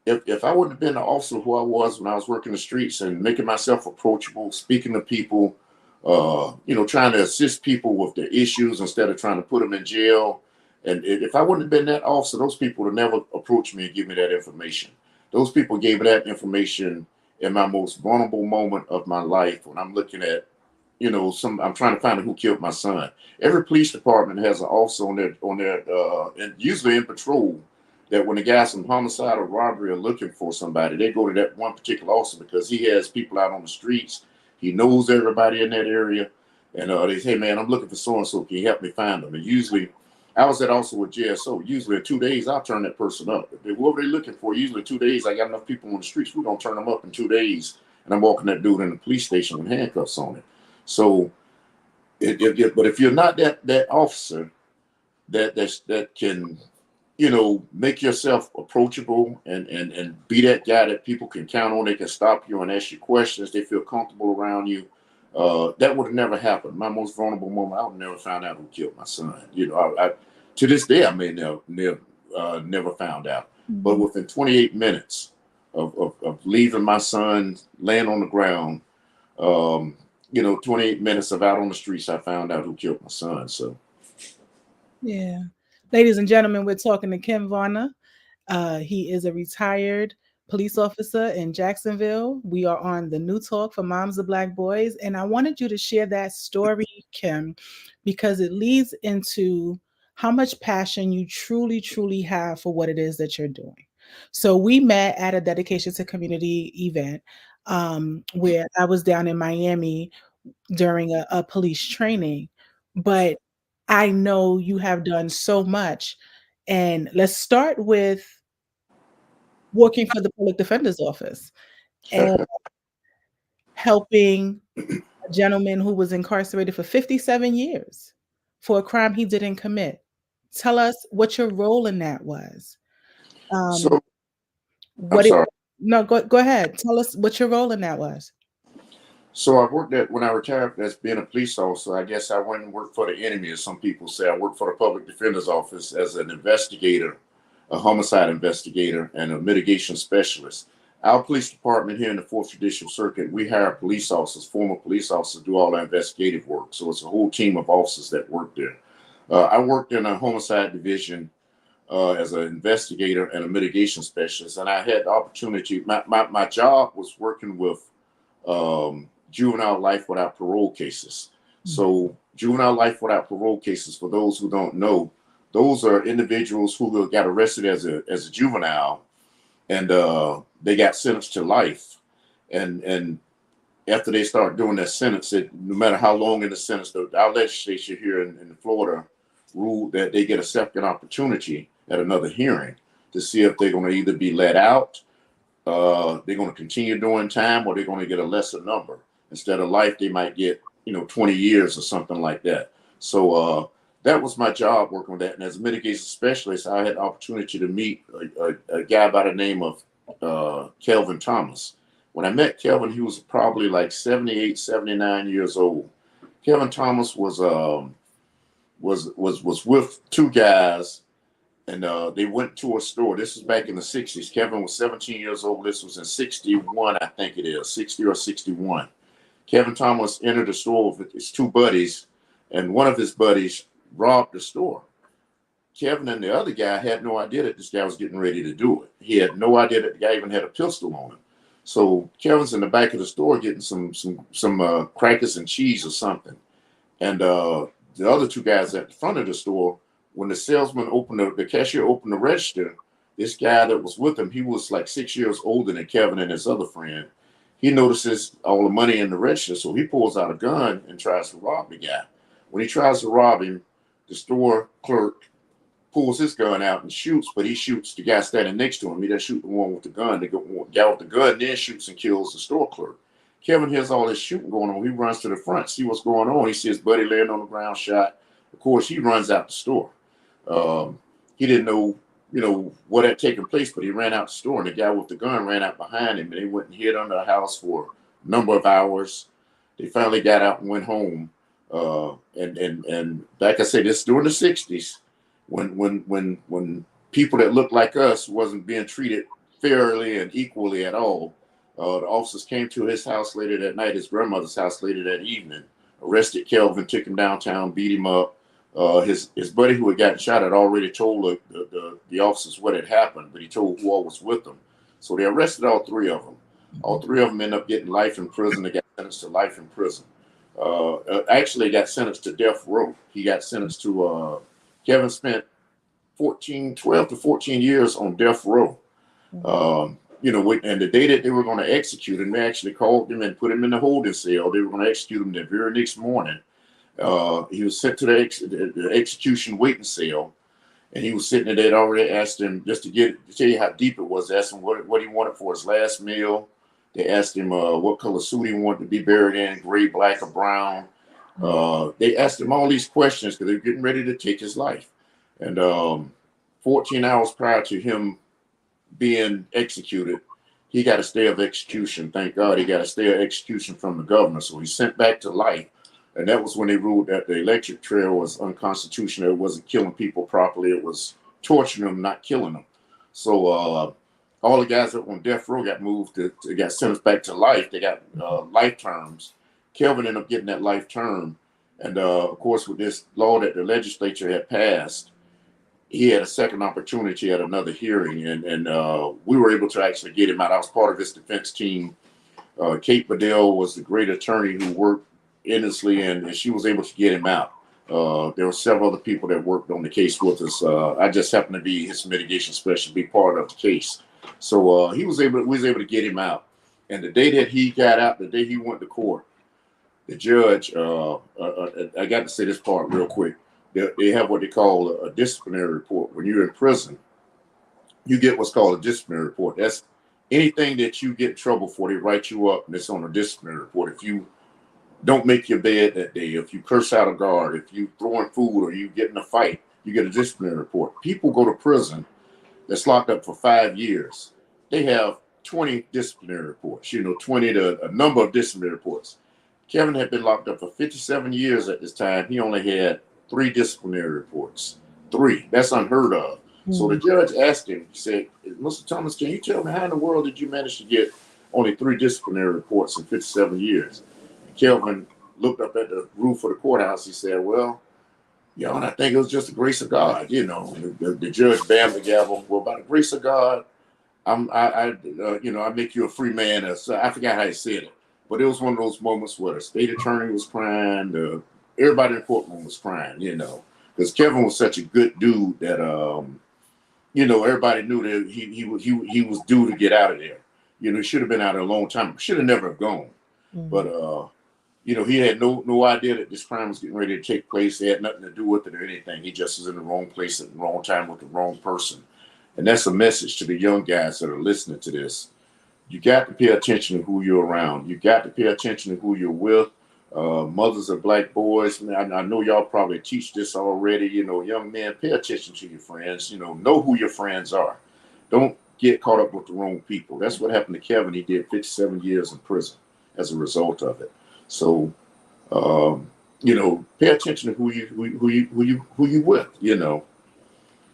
if I wouldn't have been the officer who I was when I was working the streets and making myself approachable, speaking to people, trying to assist people with their issues instead of trying to put them in jail. And if I wouldn't have been that officer, those people would have never approached me and give me that information. Those people gave me that information in my most vulnerable moment of my life when I'm looking at, I'm trying to find out who killed my son. Every police department has an officer on their, and usually in patrol, that when the guys from homicide or robbery are looking for somebody, they go to that one particular officer because he has people out on the streets. He knows everybody in that area. And they say, "Hey, man, I'm looking for so-and-so. Can you help me find them?" And usually, I was that also with JSO. Usually in 2 days, I'll turn that person up. Whoever they're looking for, usually 2 days, I got enough people on the streets, we're going to turn them up in 2 days. And I'm walking that dude in the police station with handcuffs on it. So, but if you're not that officer that can make yourself approachable and be that guy that people can count on. They can stop you and ask you questions. They feel comfortable around you. That would have never happened. My most vulnerable moment, I would never found out who killed my son. I to this day, I may never found out. But Mhm. within 28 minutes of leaving my son laying on the ground, 28 minutes of out on the streets, I found out who killed my son. So, Yeah. Ladies and gentlemen, we're talking to Kim Varner. He is a retired police officer in Jacksonville. We are on the New Talk for Moms of Black Boys. And I wanted you to share that story, Kim, because it leads into how much passion you truly, truly have for what it is that you're doing. So we met at a dedication to community event where I was down in Miami during a police training. But I know you have done so much. And let's start with working for the public defender's office and helping a gentleman who was incarcerated for 57 years for a crime he didn't commit. Tell us what your role in that was. Um, so I'm what it sorry. no, go ahead. Tell us what your role in that was. So I worked at when I retired as being a police officer. I guess I went and worked for the enemy, as some people say. I worked for the public defender's office as an investigator, a homicide investigator, and a mitigation specialist. Our police department here in the Fourth Judicial Circuit, we hire police officers, former police officers, to do all our investigative work. So it's a whole team of officers that work there. I worked in a homicide division as an investigator and a mitigation specialist, and I had the opportunity. My job was working with juvenile life without parole cases. So juvenile life without parole cases, for those who don't know, those are individuals who got arrested as a juvenile, and they got sentenced to life. And after they start doing that sentence, no matter how long in the sentence, our legislature here in Florida ruled that they get a second opportunity at another hearing to see if they're going to either be let out, they're going to continue doing time, or they're going to get a lesser number. Instead of life, they might get 20 years or something like that. So that was my job working with that. And as a mitigation specialist, I had the opportunity to meet a guy by the name of Kelvin Thomas. When I met Kelvin, he was probably like 78, 79 years old. Kelvin Thomas was with two guys, and they went to a store. This was back in the 60s. Kevin was 17 years old. This was in 61, I think it is, 60 or 61. Kevin Thomas entered the store with his two buddies, and one of his buddies robbed the store. Kevin and the other guy had no idea that this guy was getting ready to do it. He had no idea that the guy even had a pistol on him. So Kevin's in the back of the store getting some crackers and cheese or something. And the other two guys at the front of the store, when the salesman the cashier opened the register, this guy that was with him, he was like 6 years older than Kevin and his other friend. He notices all the money in the register, so he pulls out a gun and tries to rob the guy. When he tries to rob him, the store clerk pulls his gun out and shoots, but he shoots the guy standing next to him. He doesn't shoot the one with the gun. The guy with the gun then shoots and kills the store clerk. Kevin hears all this shooting going on. He runs to the front, see what's going on. He sees his buddy laying on the ground shot. Of course, he runs out the store. He didn't know, what had taken place, but he ran out the store, and the guy with the gun ran out behind him, and they went and hid under the house for a number of hours. They finally got out and went home. And like I said, this during the 60s, when people that looked like us wasn't being treated fairly and equally at all. The officers came to his house later that night, his grandmother's house later that evening, arrested Kelvin, took him downtown, beat him up. His buddy who had gotten shot had already told the officers what had happened, but he told who all was with them. So they arrested all three of them. All three of them ended up getting life in prison. They got sentenced to life in prison. Actually got sentenced to death row. He got sentenced to, Kevin spent 12 to 14 years on death row. And the day that they were going to execute him, they actually called him and put him in the holding cell. They were going to execute him the very next morning. He was sent to the execution waiting cell, and he was sitting there. They'd already asked him, just to tell you how deep it was, they asked him what he wanted for his last meal. They asked him what color suit he wanted to be buried in, gray, black, or brown. They asked him all these questions because they were getting ready to take his life. And 14 hours prior to him being executed, he got a stay of execution. Thank God he got a stay of execution from the governor. So he's sent back to life. And that was when they ruled that the electric trail was unconstitutional. It wasn't killing people properly. It was torturing them, not killing them. So all the guys that were on death row got moved got sentenced back to life. They got life terms. Kelvin ended up getting that life term. And of course, with this law that the legislature had passed, he had a second opportunity at another hearing. And we were able to actually get him out. I was part of his defense team. Kate Bedell was the great attorney who worked endlessly, and she was able to get him out. There were several other people that worked on the case with us. I just happened to be his mitigation specialist, be part of the case. So we was able to get him out. And the day that he got out, the day he went to court, the judge, I got to say this part real quick. They have what they call a disciplinary report. When you're in prison, you get what's called a disciplinary report. That's anything that you get in trouble for, they write you up, and it's on a disciplinary report. If you don't make your bed that day, if you curse out a guard, if you throwing food or you get in a fight, you get a disciplinary report. People go to prison that's locked up for 5 years. They have 20 disciplinary reports, 20 to a number of disciplinary reports. Kevin had been locked up for 57 years at this time. He only had 3 disciplinary reports. 3. That's unheard of. So the judge asked him, he said, Mr. Thomas, can you tell me how in the world did you manage to get only 3 disciplinary reports in 57 years? And Kelvin looked up at the roof of the courthouse. He said, well, and I think it was just the grace of God. The judge bammed the gavel. Well, by the grace of God, I make you a free man. So I forgot how he said it, but it was one of those moments where the state attorney was crying, everybody in the courtroom was crying, because Kevin was such a good dude that everybody knew that he was due to get out of there. He should have been out a long time. Should have never have gone, but he had no idea that this crime was getting ready to take place. He had nothing to do with it or anything. He just was in the wrong place at the wrong time with the wrong person. And that's a message to the young guys that are listening to this. You got to pay attention to who you're around. You got to pay attention to who you're with. Mothers of black boys. I know y'all probably teach this already. Young men, pay attention to your friends. Know who your friends are. Don't get caught up with the wrong people. That's what happened to Kevin. He did 57 years in prison as a result of it. So, pay attention to who you with.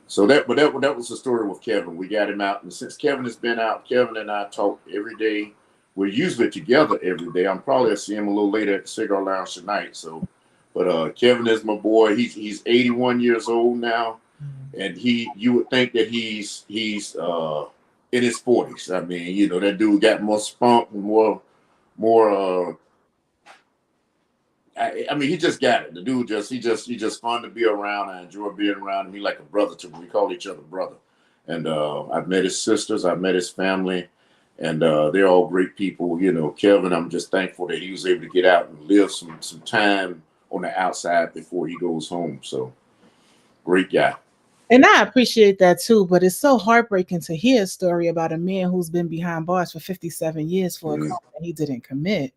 So that was the story with Kevin. We got him out, and since Kevin has been out, Kevin and I talk every day. We're usually together every day. I'm probably see him a little later at the cigar lounge tonight. So, but Kevin is my boy. He's 81 years old now, and you would think that he's in his 40s. I mean, that dude got more spunk and more. I mean, he just got it. The dude he just fun to be around. I enjoy being around him. He like a brother to me. We call each other brother. And I've met his sisters. I've met his family, and they're all great people. Kevin, I'm just thankful that he was able to get out and live some time on the outside before he goes home. So, great guy. And I appreciate that too, but it's so heartbreaking to hear a story about a man who's been behind bars for 57 years for a crime that he didn't commit.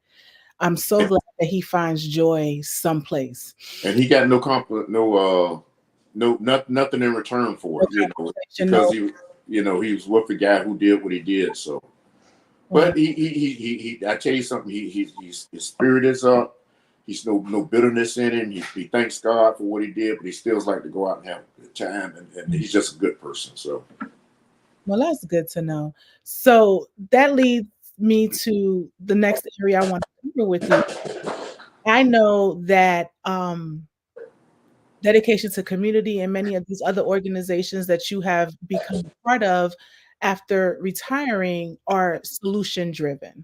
I'm so glad that he finds joy someplace. And he got nothing in return for it, because he was with the guy who did what he did. So, but he I tell you something, his spirit is up. He's no bitterness in him. He thanks God for what he did, but he still like to go out and have a good time, and he's just a good person. So, well, that's good to know. So that leads me to the next area I want to cover with you. I know that dedication to community and many of these other organizations that you have become a part of after retiring are solution driven.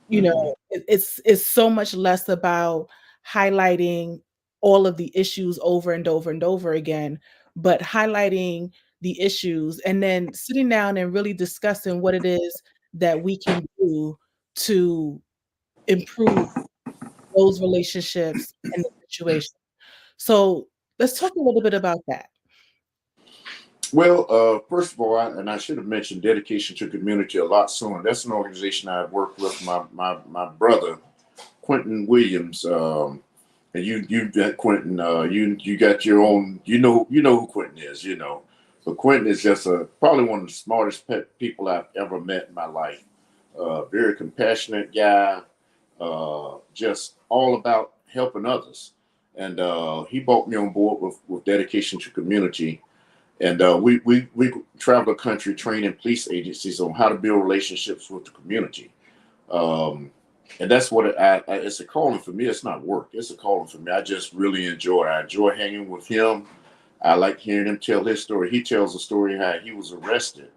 It's so much less about highlighting all of the issues over and over and over again, but highlighting the issues and then sitting down and really discussing what it is that we can do to improve those relationships and the situation. So let's talk a little bit about that. Well, first of all, I should have mentioned dedication to community a lot sooner. That's an organization I worked with my brother, Quentin Williams. And you got Quentin. You got your own. You know who Quentin is. But Quentin is just probably one of the smartest people I've ever met in my life. Very compassionate guy. Just all about helping others. And he brought me on board with dedication to community. And we travel the country training police agencies on how to build relationships with the community. And that's what it's a calling for me. It's not work. It's a calling for me. I just really enjoy it. I enjoy hanging with him. I like hearing him tell his story. He tells a story how he was arrested.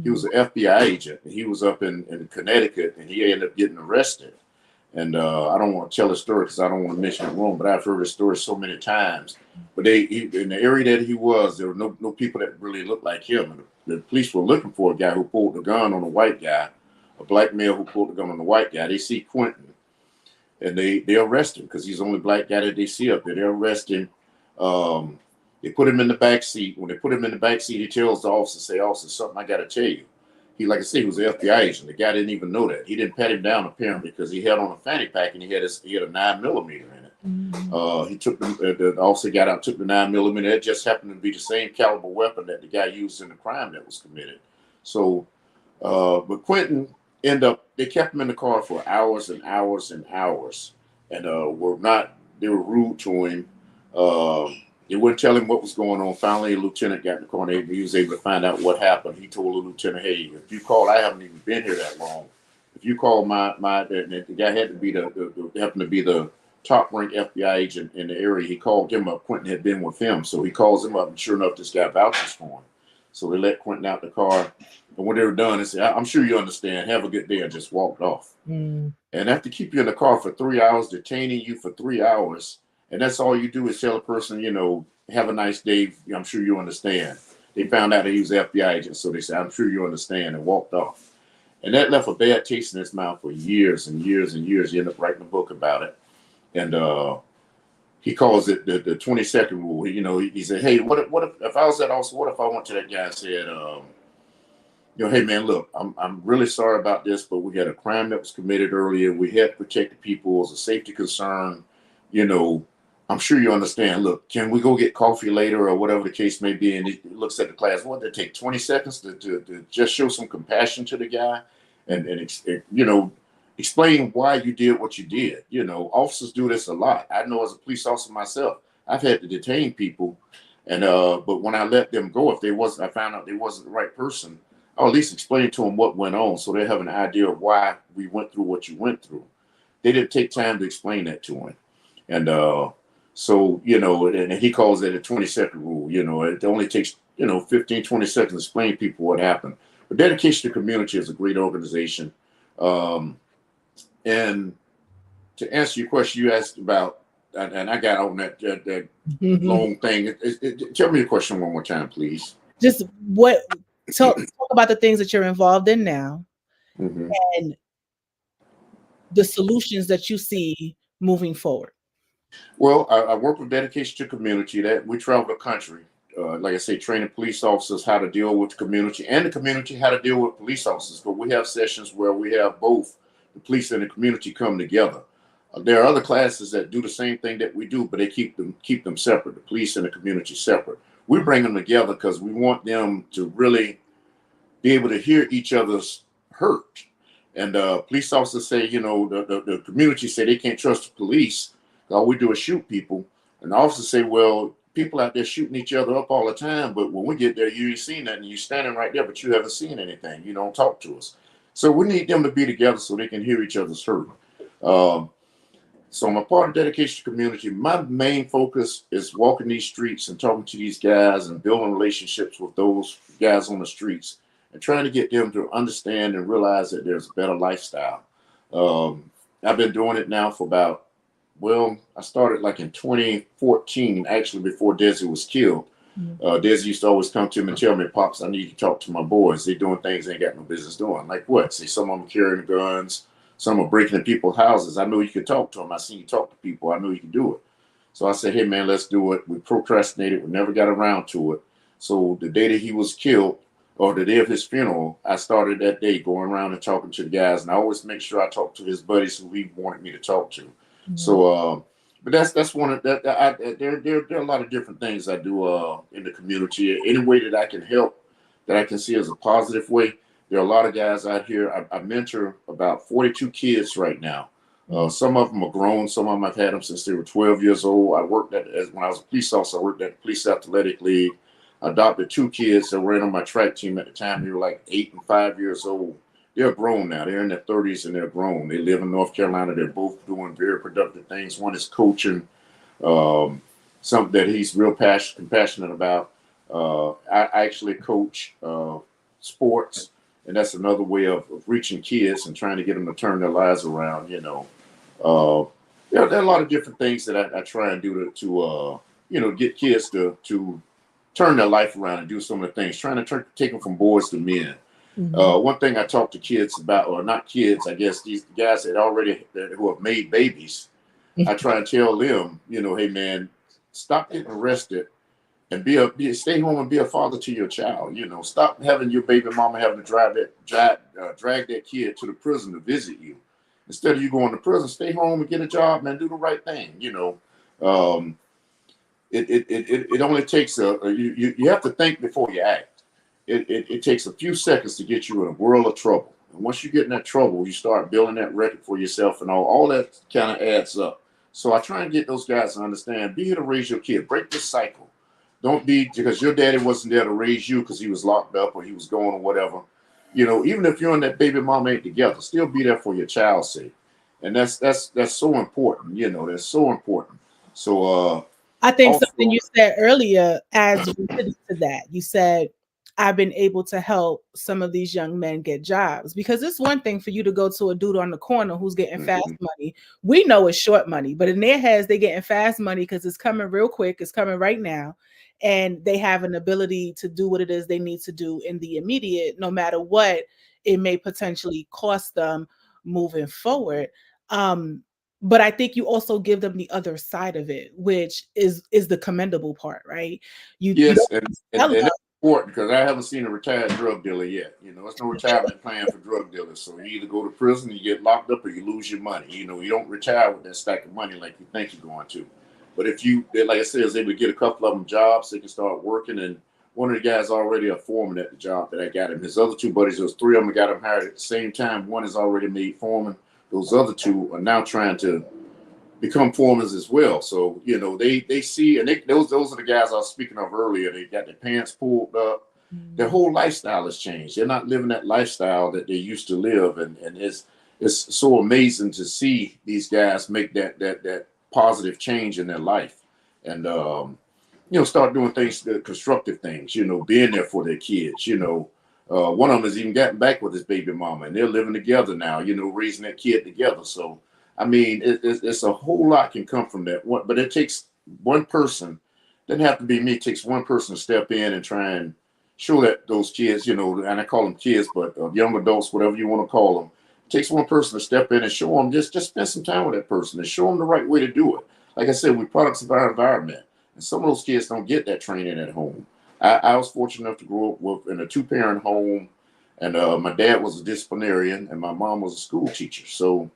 He was an FBI agent. And he was up in Connecticut, and he ended up getting arrested. And I don't want to tell his story because I don't want to mention it wrong, but I've heard his story so many times. But in the area that he was, there were no people that really looked like him. And the police were looking for a guy who pulled the gun on a white guy, a black male who pulled the gun on a white guy. They see Quentin, and they arrest him because he's the only black guy that they see up there. They arrest him. They put him in the back seat. When they put him in the back seat, he tells the officer, "Say, officer, something I got to tell you." He, like I said, he was an FBI agent. The guy didn't even know that. He didn't pat him down apparently because he had on a fanny pack and he had a 9mm in it. He took the officer got out, took the 9mm. It just happened to be the same caliber weapon that the guy used in the crime that was committed. So But Quentin they kept him in the car for hours and hours and hours, and they were rude to him. They wouldn't tell him what was going on. Finally, a lieutenant got in the car and he was able to find out what happened. He told the lieutenant, hey, if you call, I haven't even been here that long. If you call the guy had to be happened to be the top ranked FBI agent in the area. He called him up. Quentin had been with him. So he calls him up, and sure enough, this guy vouches for him. So they let Quentin out the car. And when they were done, they said, I'm sure you understand. Have a good day, and just walked off. And after keep you in the car for 3 hours, detaining you for 3 hours, and that's all you do is tell a person, have a nice day. I'm sure you understand. They found out that he was an FBI agent, so they said, I'm sure you understand, and walked off. And that left a bad taste in his mouth for years and years and years. He ended up writing a book about it. And he calls it the 20-second rule. He said, hey, what if I was that officer, what if I went to that guy and said, hey man, look, I'm really sorry about this, but we had a crime that was committed earlier. We had to protect the people. It was a safety concern. I'm sure you understand. Look, can we go get coffee later or whatever the case may be? And he looks at the class. What did it take 20 seconds to just show some compassion to the guy and explain why you did what you did. Officers do this a lot. I know as a police officer myself, I've had to detain people, and but when I let them go, I found out they wasn't the right person, I'll at least explain to them what went on so they have an idea of why we went through what you went through. They didn't take time to explain that to him. And so, and he calls it a 20-second rule. It only takes, 15, 20 seconds to explain to people what happened. But Dedication to Community is a great organization. And to answer your question you asked about, and I got on that long thing. Tell me the question one more time, please. Just talk about the things that you're involved in now and the solutions that you see moving forward. Well, I work with Dedication to Community. That we travel the country, like I say, training police officers how to deal with the community and the community how to deal with police officers. But we have sessions where we have both the police and the community come together. There are other classes that do the same thing that we do, but they keep them separate. The police and the community separate. We bring them together because we want them to really be able to hear each other's hurt. And police officers say, the community say they can't trust the police. All we do is shoot people. And the officers say, well, people out there shooting each other up all the time, but when we get there, you ain't seen nothing. You're standing right there, but you haven't seen anything. You don't talk to us. So we need them to be together so they can hear each other's hurt. So I'm a part of Dedication to Community. My main focus is walking these streets and talking to these guys and building relationships with those guys on the streets and trying to get them to understand and realize that there's a better lifestyle. I've been doing it now for I started like in 2014, actually before Desi was killed. Desi used to always come to me and tell me, Pops, I need to talk to my boys. They're doing things they ain't got no business doing. Like what? See, some of them carrying guns. Some are breaking into people's houses. I know you could talk to them. I seen you talk to people. I know you can do it. So I said, hey, man, let's do it. We procrastinated. We never got around to it. So the day that he was killed, or the day of his funeral, I started that day going around and talking to the guys. And I always make sure I talk to his buddies who he wanted me to talk to. So, but that's one of that. There are a lot of different things I do in the community. Any way that I can help, that I can see as a positive way. There are a lot of guys out here. I mentor about 42 kids right now. Some of them are grown. Some of them I've had them since they were 12 years old. When I was a police officer, I worked at the Police Athletic League. I adopted 2 kids that ran on my track team at the time. They were like 8 and 5 years old. They're grown now. They're in their 30s and they're grown. They live in North Carolina. They're both doing very productive things. One is coaching, something that he's real compassionate about. I actually coach sports. And that's another way of reaching kids and trying to get them to turn their lives around. There are a lot of different things that I try and do to get kids to turn their life around and do some of the things, trying to take them from boys to men. One thing I talk to kids about, or not kids, I guess these guys who have made babies, I try and tell them, hey man, stop getting arrested and stay home and be a father to your child. Stop having your baby mama having to drag that kid to the prison to visit you. Instead of you going to prison, stay home and get a job, man. Do the right thing. It only takes you have to think before you act. it takes a few seconds to get you in a world of trouble. And once you get in that trouble, you start building that record for yourself, and all that kind of adds up. So I try and get those guys to understand: be here to raise your kid. Break this cycle. Don't be because your daddy wasn't there to raise you because he was locked up or he was going or whatever. Even if you and that baby mama ain't together, still be there for your child's sake. And that's so important. That's so important. So I think something also, you said earlier adds validity to that. You said, I've been able to help some of these young men get jobs, because it's one thing for you to go to a dude on the corner who's getting fast mhm. money. We know it's short money, but in their heads, they're getting fast money because it's coming real quick. It's coming right now. And they have an ability to do what it is they need to do in the immediate, no matter what it may potentially cost them moving forward. Um, but I think you also give them the other side of it, which is the commendable part, right? You Yes, don't and tell them. that's important because I haven't seen a retired drug dealer yet. There's no retirement plan for drug dealers. So you either go to prison, you get locked up, or you lose your money. You don't retire with that stack of money like you think you're going to. But if you, like I said, is able to get a couple of them jobs, they can start working. And one of the guys already a foreman at the job that I got him. His other two buddies, those three of them got him hired at the same time. One is already made foreman. Those other two are now trying to become foremen as well. So they see, and those are the guys I was speaking of earlier. They got their pants pulled up. Their whole lifestyle has changed. They're not living that lifestyle that they used to live, and it's so amazing to see these guys make that positive change in their life, and start doing things, constructive things. Being there for their kids. One of them has even gotten back with his baby mama, and they're living together now. Raising that kid together. So I mean, it's a whole lot can come from that. But it takes one person. Doesn't have to be me. It takes one person to step in and try and show that those kids, and I call them kids, but young adults, whatever you want to call them. It takes one person to step in and show them. Just spend some time with that person and show them the right way to do it. Like I said, we're products of our environment, and some of those kids don't get that training at home. I was fortunate enough to grow up in a two-parent home, and my dad was a disciplinarian, and my mom was a school teacher. So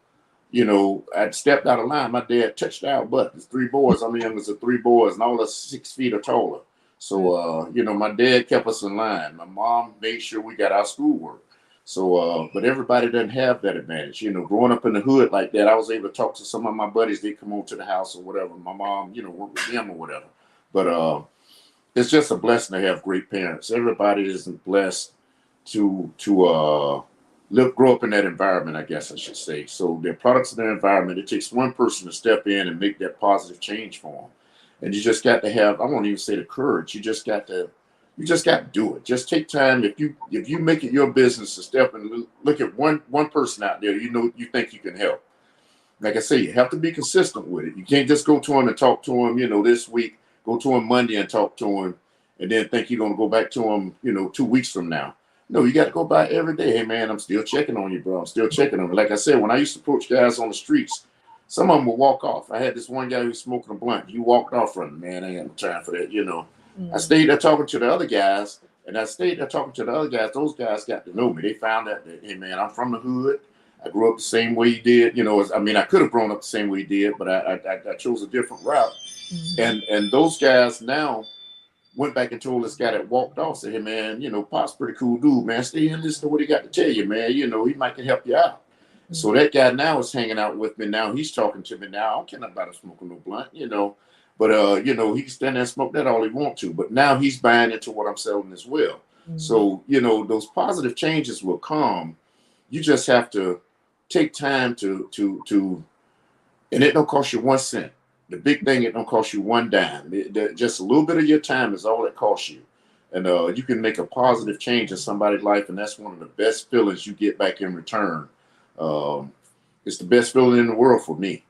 I stepped out of line. My dad touched our butt. There's three boys. I'm the youngest of three boys, and all us 6 feet or taller. So, my dad kept us in line. My mom made sure we got our schoolwork. So, but everybody doesn't have that advantage. Growing up in the hood like that, I was able to talk to some of my buddies. They come over to the house or whatever. My mom, worked with them or whatever. But it's just a blessing to have great parents. Everybody isn't blessed to grow up in that environment, I guess I should say. So they're products of their environment. It takes one person to step in and make that positive change for them. And you just got to have, I won't even say the courage. You just got to do it. Just take time. If you make it your business to step and look at one person out there, you think you can help. Like I say, you have to be consistent with it. You can't just go to him and talk to him, this week, go to him Monday and talk to him, and then think you're going to go back to him, 2 weeks from now. No, you got to go by every day. Hey, man, I'm still checking on you, bro. I'm still checking on you. Like I said, when I used to approach guys on the streets, some of them would walk off. I had this one guy who was smoking a blunt. He walked off from me. Man, I ain't got no time for that. I stayed there talking to the other guys, and I stayed there talking to the other guys. Those guys got to know me. They found out that, hey, man, I'm from the hood. I grew up the same way you did. I could have grown up the same way you did, but I chose a different route. And those guys now went back and told this guy that walked off, said, hey, man, Pop's pretty cool dude, man. Stay here and listen to what he got to tell you, man. He might can help you out. So that guy now is hanging out with me now. He's talking to me now. I don't care about him smoking no blunt, But, he can stand there and smoke that all he wants to. But now he's buying into what I'm selling as well. So, those positive changes will come. You just have to take time to and it don't cost you 1 cent. The big thing, it don't cost you one dime. Just a little bit of your time is all it costs you. And you can make a positive change in somebody's life, and that's one of the best feelings you get back in return. It's the best feeling in the world for me,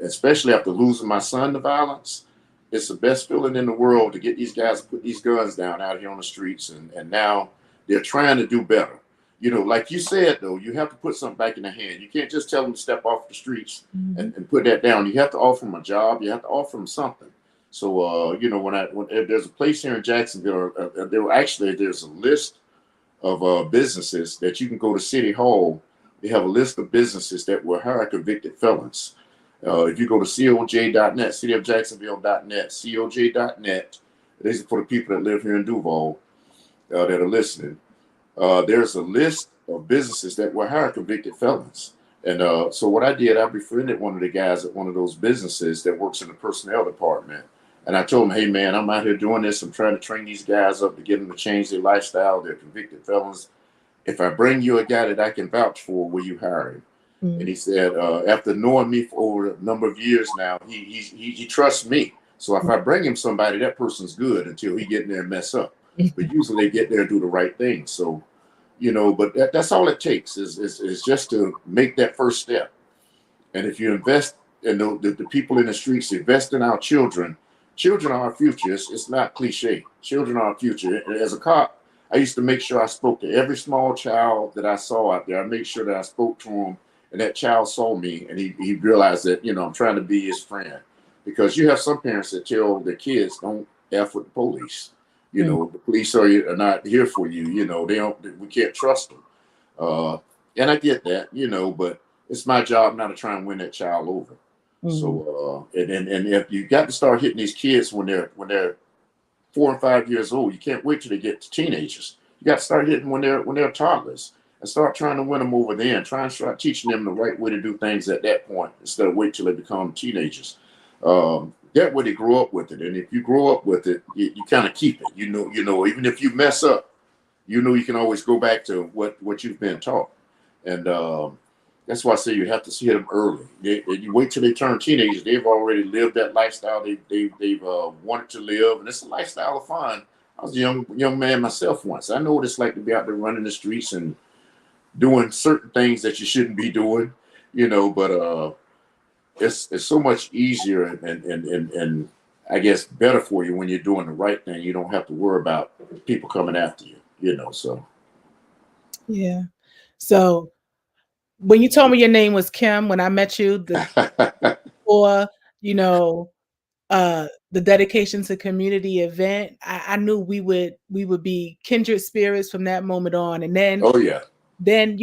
especially after losing my son to violence. It's the best feeling in the world to get these guys to put these guns down out here on the streets, and now they're trying to do better. Like you said, though, you have to put something back in their hand. You can't just tell them to step off the streets and put that down. You have to offer them a job. You have to offer them something. So, when there's a place here in Jacksonville, there's a list of businesses that you can go to City Hall. They have a list of businesses that will hire convicted felons. If you go to coj.net, cityofjacksonville.net, coj.net, these are for the people that live here in Duval. that are listening, there's a list of businesses that will hire convicted felons. And so what I did, I befriended one of the guys at one of those businesses that works in the personnel department. And I told him, hey, man, I'm out here doing this. I'm trying to train these guys up to get them to change their lifestyle. They're convicted felons. If I bring you a guy that I can vouch for, will you hire him? And Mm. he said, after knowing me for over a number of years now, he trusts me. So if I bring him somebody, that person's good until he get in there and mess up. But usually they get there and do the right thing. So, but that's all it takes is just to make that first step. And if you invest in the people in the streets, invest in our children. Children are our future. It's not cliche. Children are our future. As a cop, I used to make sure I spoke to every small child that I saw out there. I made sure that I spoke to him, and that child saw me, and he realized that I'm trying to be his friend. Because you have some parents that tell their kids, "Don't f with the police." Mm. The police are not here for you. They don't. We can't trust them. And I get that. But it's my job now to try and win that child over. Mm. So and if you got to start hitting these kids when they're 4 and 5 years old, you can't wait till they get to teenagers. You got to start hitting when they're toddlers and start trying to win them over there and try and start teaching them the right way to do things at that point instead of wait till they become teenagers. That way they grow up with it, and if you grow up with it, you kind of keep it. Even if you mess up, you can always go back to what you've been taught, and that's why I say you have to see them early. You wait till they turn teenagers; they've already lived that lifestyle they've wanted to live, and it's a lifestyle of fun. I was a young man myself once. I know what it's like to be out there running the streets and doing certain things that you shouldn't be doing, But it's so much easier and I guess better for you when you're doing the right thing. You don't have to worry about people coming after you. So. Yeah. So when you told me your name was Kim, when I met you, or you know, the dedication to community event, I knew we would be kindred spirits from that moment on. And Oh yeah. then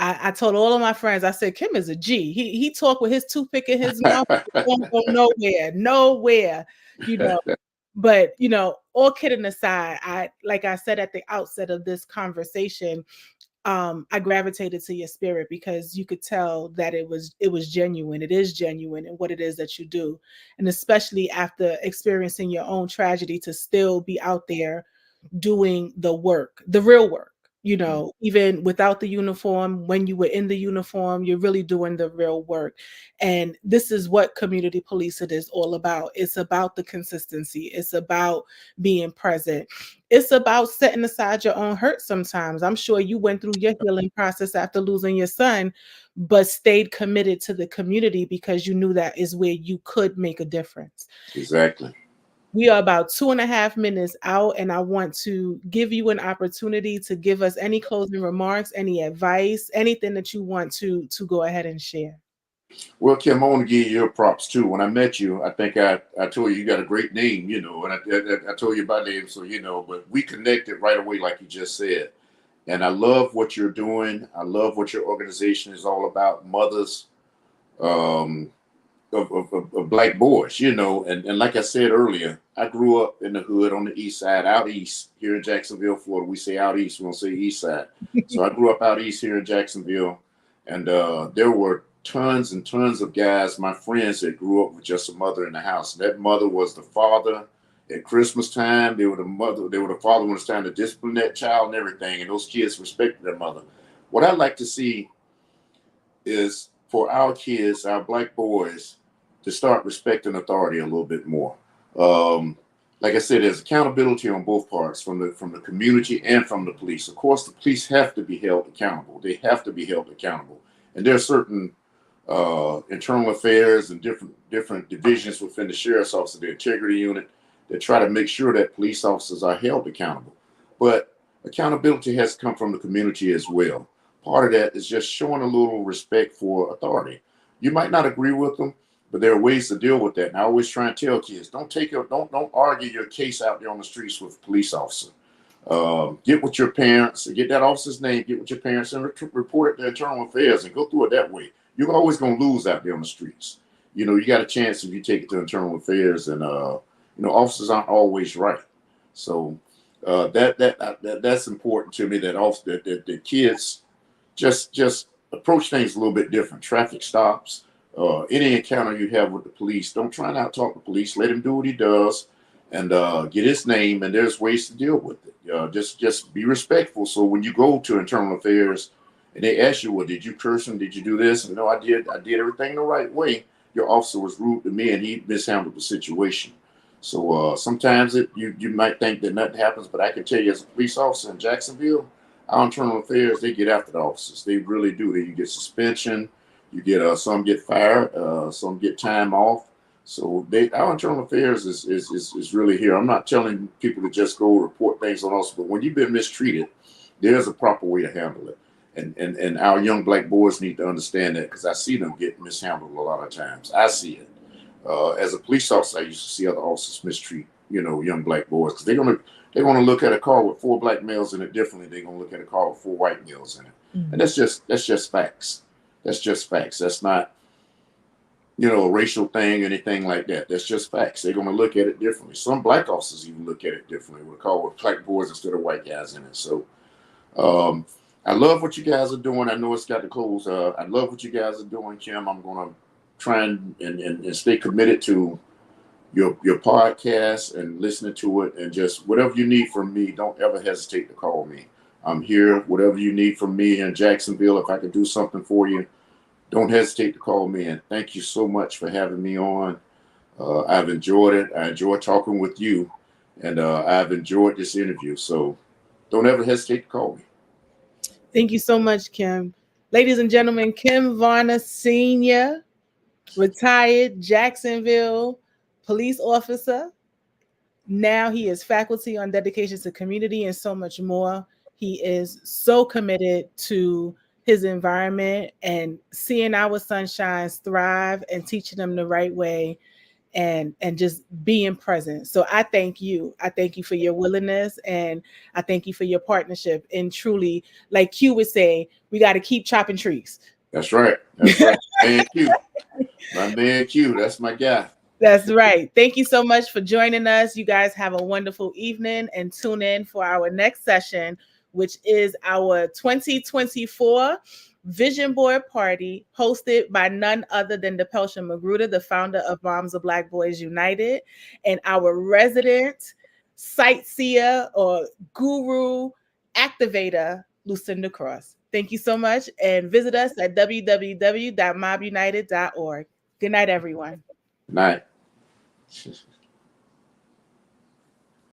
I told all of my friends, I said, Kim is a G. He talked with his toothpick in his mouth, won't go nowhere, nowhere, you know. But all kidding aside, like I said at the outset of this conversation, I gravitated to your spirit because you could tell that it was genuine. It is genuine in what it is that you do. And especially after experiencing your own tragedy, to still be out there doing the work, the real work, even without the uniform. When you were in the uniform, you're really doing the real work. And this is what community policing is all about. It's about the consistency. It's about being present. It's about setting aside your own hurt sometimes. I'm sure you went through your healing process after losing your son, but stayed committed to the community because you knew that is where you could make a difference. Exactly. We are about 2.5 minutes out, and I want to give you an opportunity to give us any closing remarks, any advice, anything that you want to go ahead and share. Well, Kim, I want to give you your props too. When I met you, I think I told you got a great name, and I told you my name, so but we connected right away, like you just said. And I love what you're doing. I love what your organization is all about. Mothers, um, of black boys, and like I said earlier, I grew up in the hood on the east side, out east here in Jacksonville, Florida. We say out east, we don't say east side. So I grew up out east here in Jacksonville, and there were tons and tons of guys, my friends, that grew up with just a mother in the house. That mother was the father at Christmas time. They were the mother, they were the father when it's time to discipline that child and everything, and those kids respected their mother. What I'd like to see is for our kids, our black boys, to start respecting authority a little bit more. Um, like I said, there's accountability on both parts, from the community and from the police. Of course, the police have to be held accountable. They have to be held accountable, and there are certain internal affairs and different divisions within the sheriff's office, the integrity unit, that try to make sure that police officers are held accountable. But accountability has to come from the community as well. Part of that is just showing a little respect for authority. You might not agree with them, but there are ways to deal with that. And I always try and tell kids, don't argue your case out there on the streets with a police officer. Get with your parents, get that officer's name, get with your parents, and report it to internal affairs, and go through it that way. You're always going to lose out there on the streets. You got a chance if you take it to internal affairs, and officers aren't always right. So That's important to me. That also that the kids just approach things a little bit different. Traffic stops, any encounter you have with the police, don't try and out talk the police. Let him do what he does, and get his name. And there's ways to deal with it. Just be respectful. So when you go to internal affairs and they ask you, well, did you curse him? Did you do this? And no, I did. I did everything the right way. Your officer was rude to me and he mishandled the situation. So sometimes you might think that nothing happens, but I can tell you, as a police officer in Jacksonville, our internal affairs, they get after the officers. They really do. You get suspension, you get some get fired, some get time off. So our internal affairs is really here. I'm not telling people to just go report things on us, but when you've been mistreated, there's a proper way to handle it. And our young black boys need to understand that, because I see them get mishandled a lot of times. I see it. As a police officer, I used to see other officers mistreat, young black boys, because they're gonna look at a car with 4 black males in it differently. They're gonna look at a car with 4 white males in it, and that's just facts. That's just facts. That's not a racial thing, anything like that. That's just facts. They're gonna look at it differently. Some black officers even look at it differently. With a car with black boys instead of white guys in it. So. I love what you guys are doing. I know it's got to close. I love what you guys are doing, Kim. I'm going to try and stay committed to your podcast and listening to it, and just whatever you need from me, don't ever hesitate to call me. I'm here. Whatever you need from me in Jacksonville, if I can do something for you, don't hesitate to call me. And thank you so much for having me on. I've enjoyed it. I enjoy talking with you, and I've enjoyed this interview. So don't ever hesitate to call me. Thank you so much, Kim. Ladies and gentlemen, Kim Varner Sr., retired Jacksonville police officer. Now he is faculty on dedication to community and so much more. He is so committed to his environment and seeing our sunshines thrive and teaching them the right way, and just being present. So I thank you. I thank you for your willingness, and I thank you for your partnership. And truly, like Q would say, we got to keep chopping trees. That's right. That's right. Man Q. My man Q. That's my guy. That's right. Thank you so much for joining us. You guys have a wonderful evening, and tune in for our next session, which is our 2024 Vision Board Party, hosted by none other than DePelsha Magruder, the founder of Moms of Black Boys United, and our resident sightseer or guru activator, Lucinda Cross. Thank you so much, and visit us at www.mobunited.org. Good night, everyone. Good night.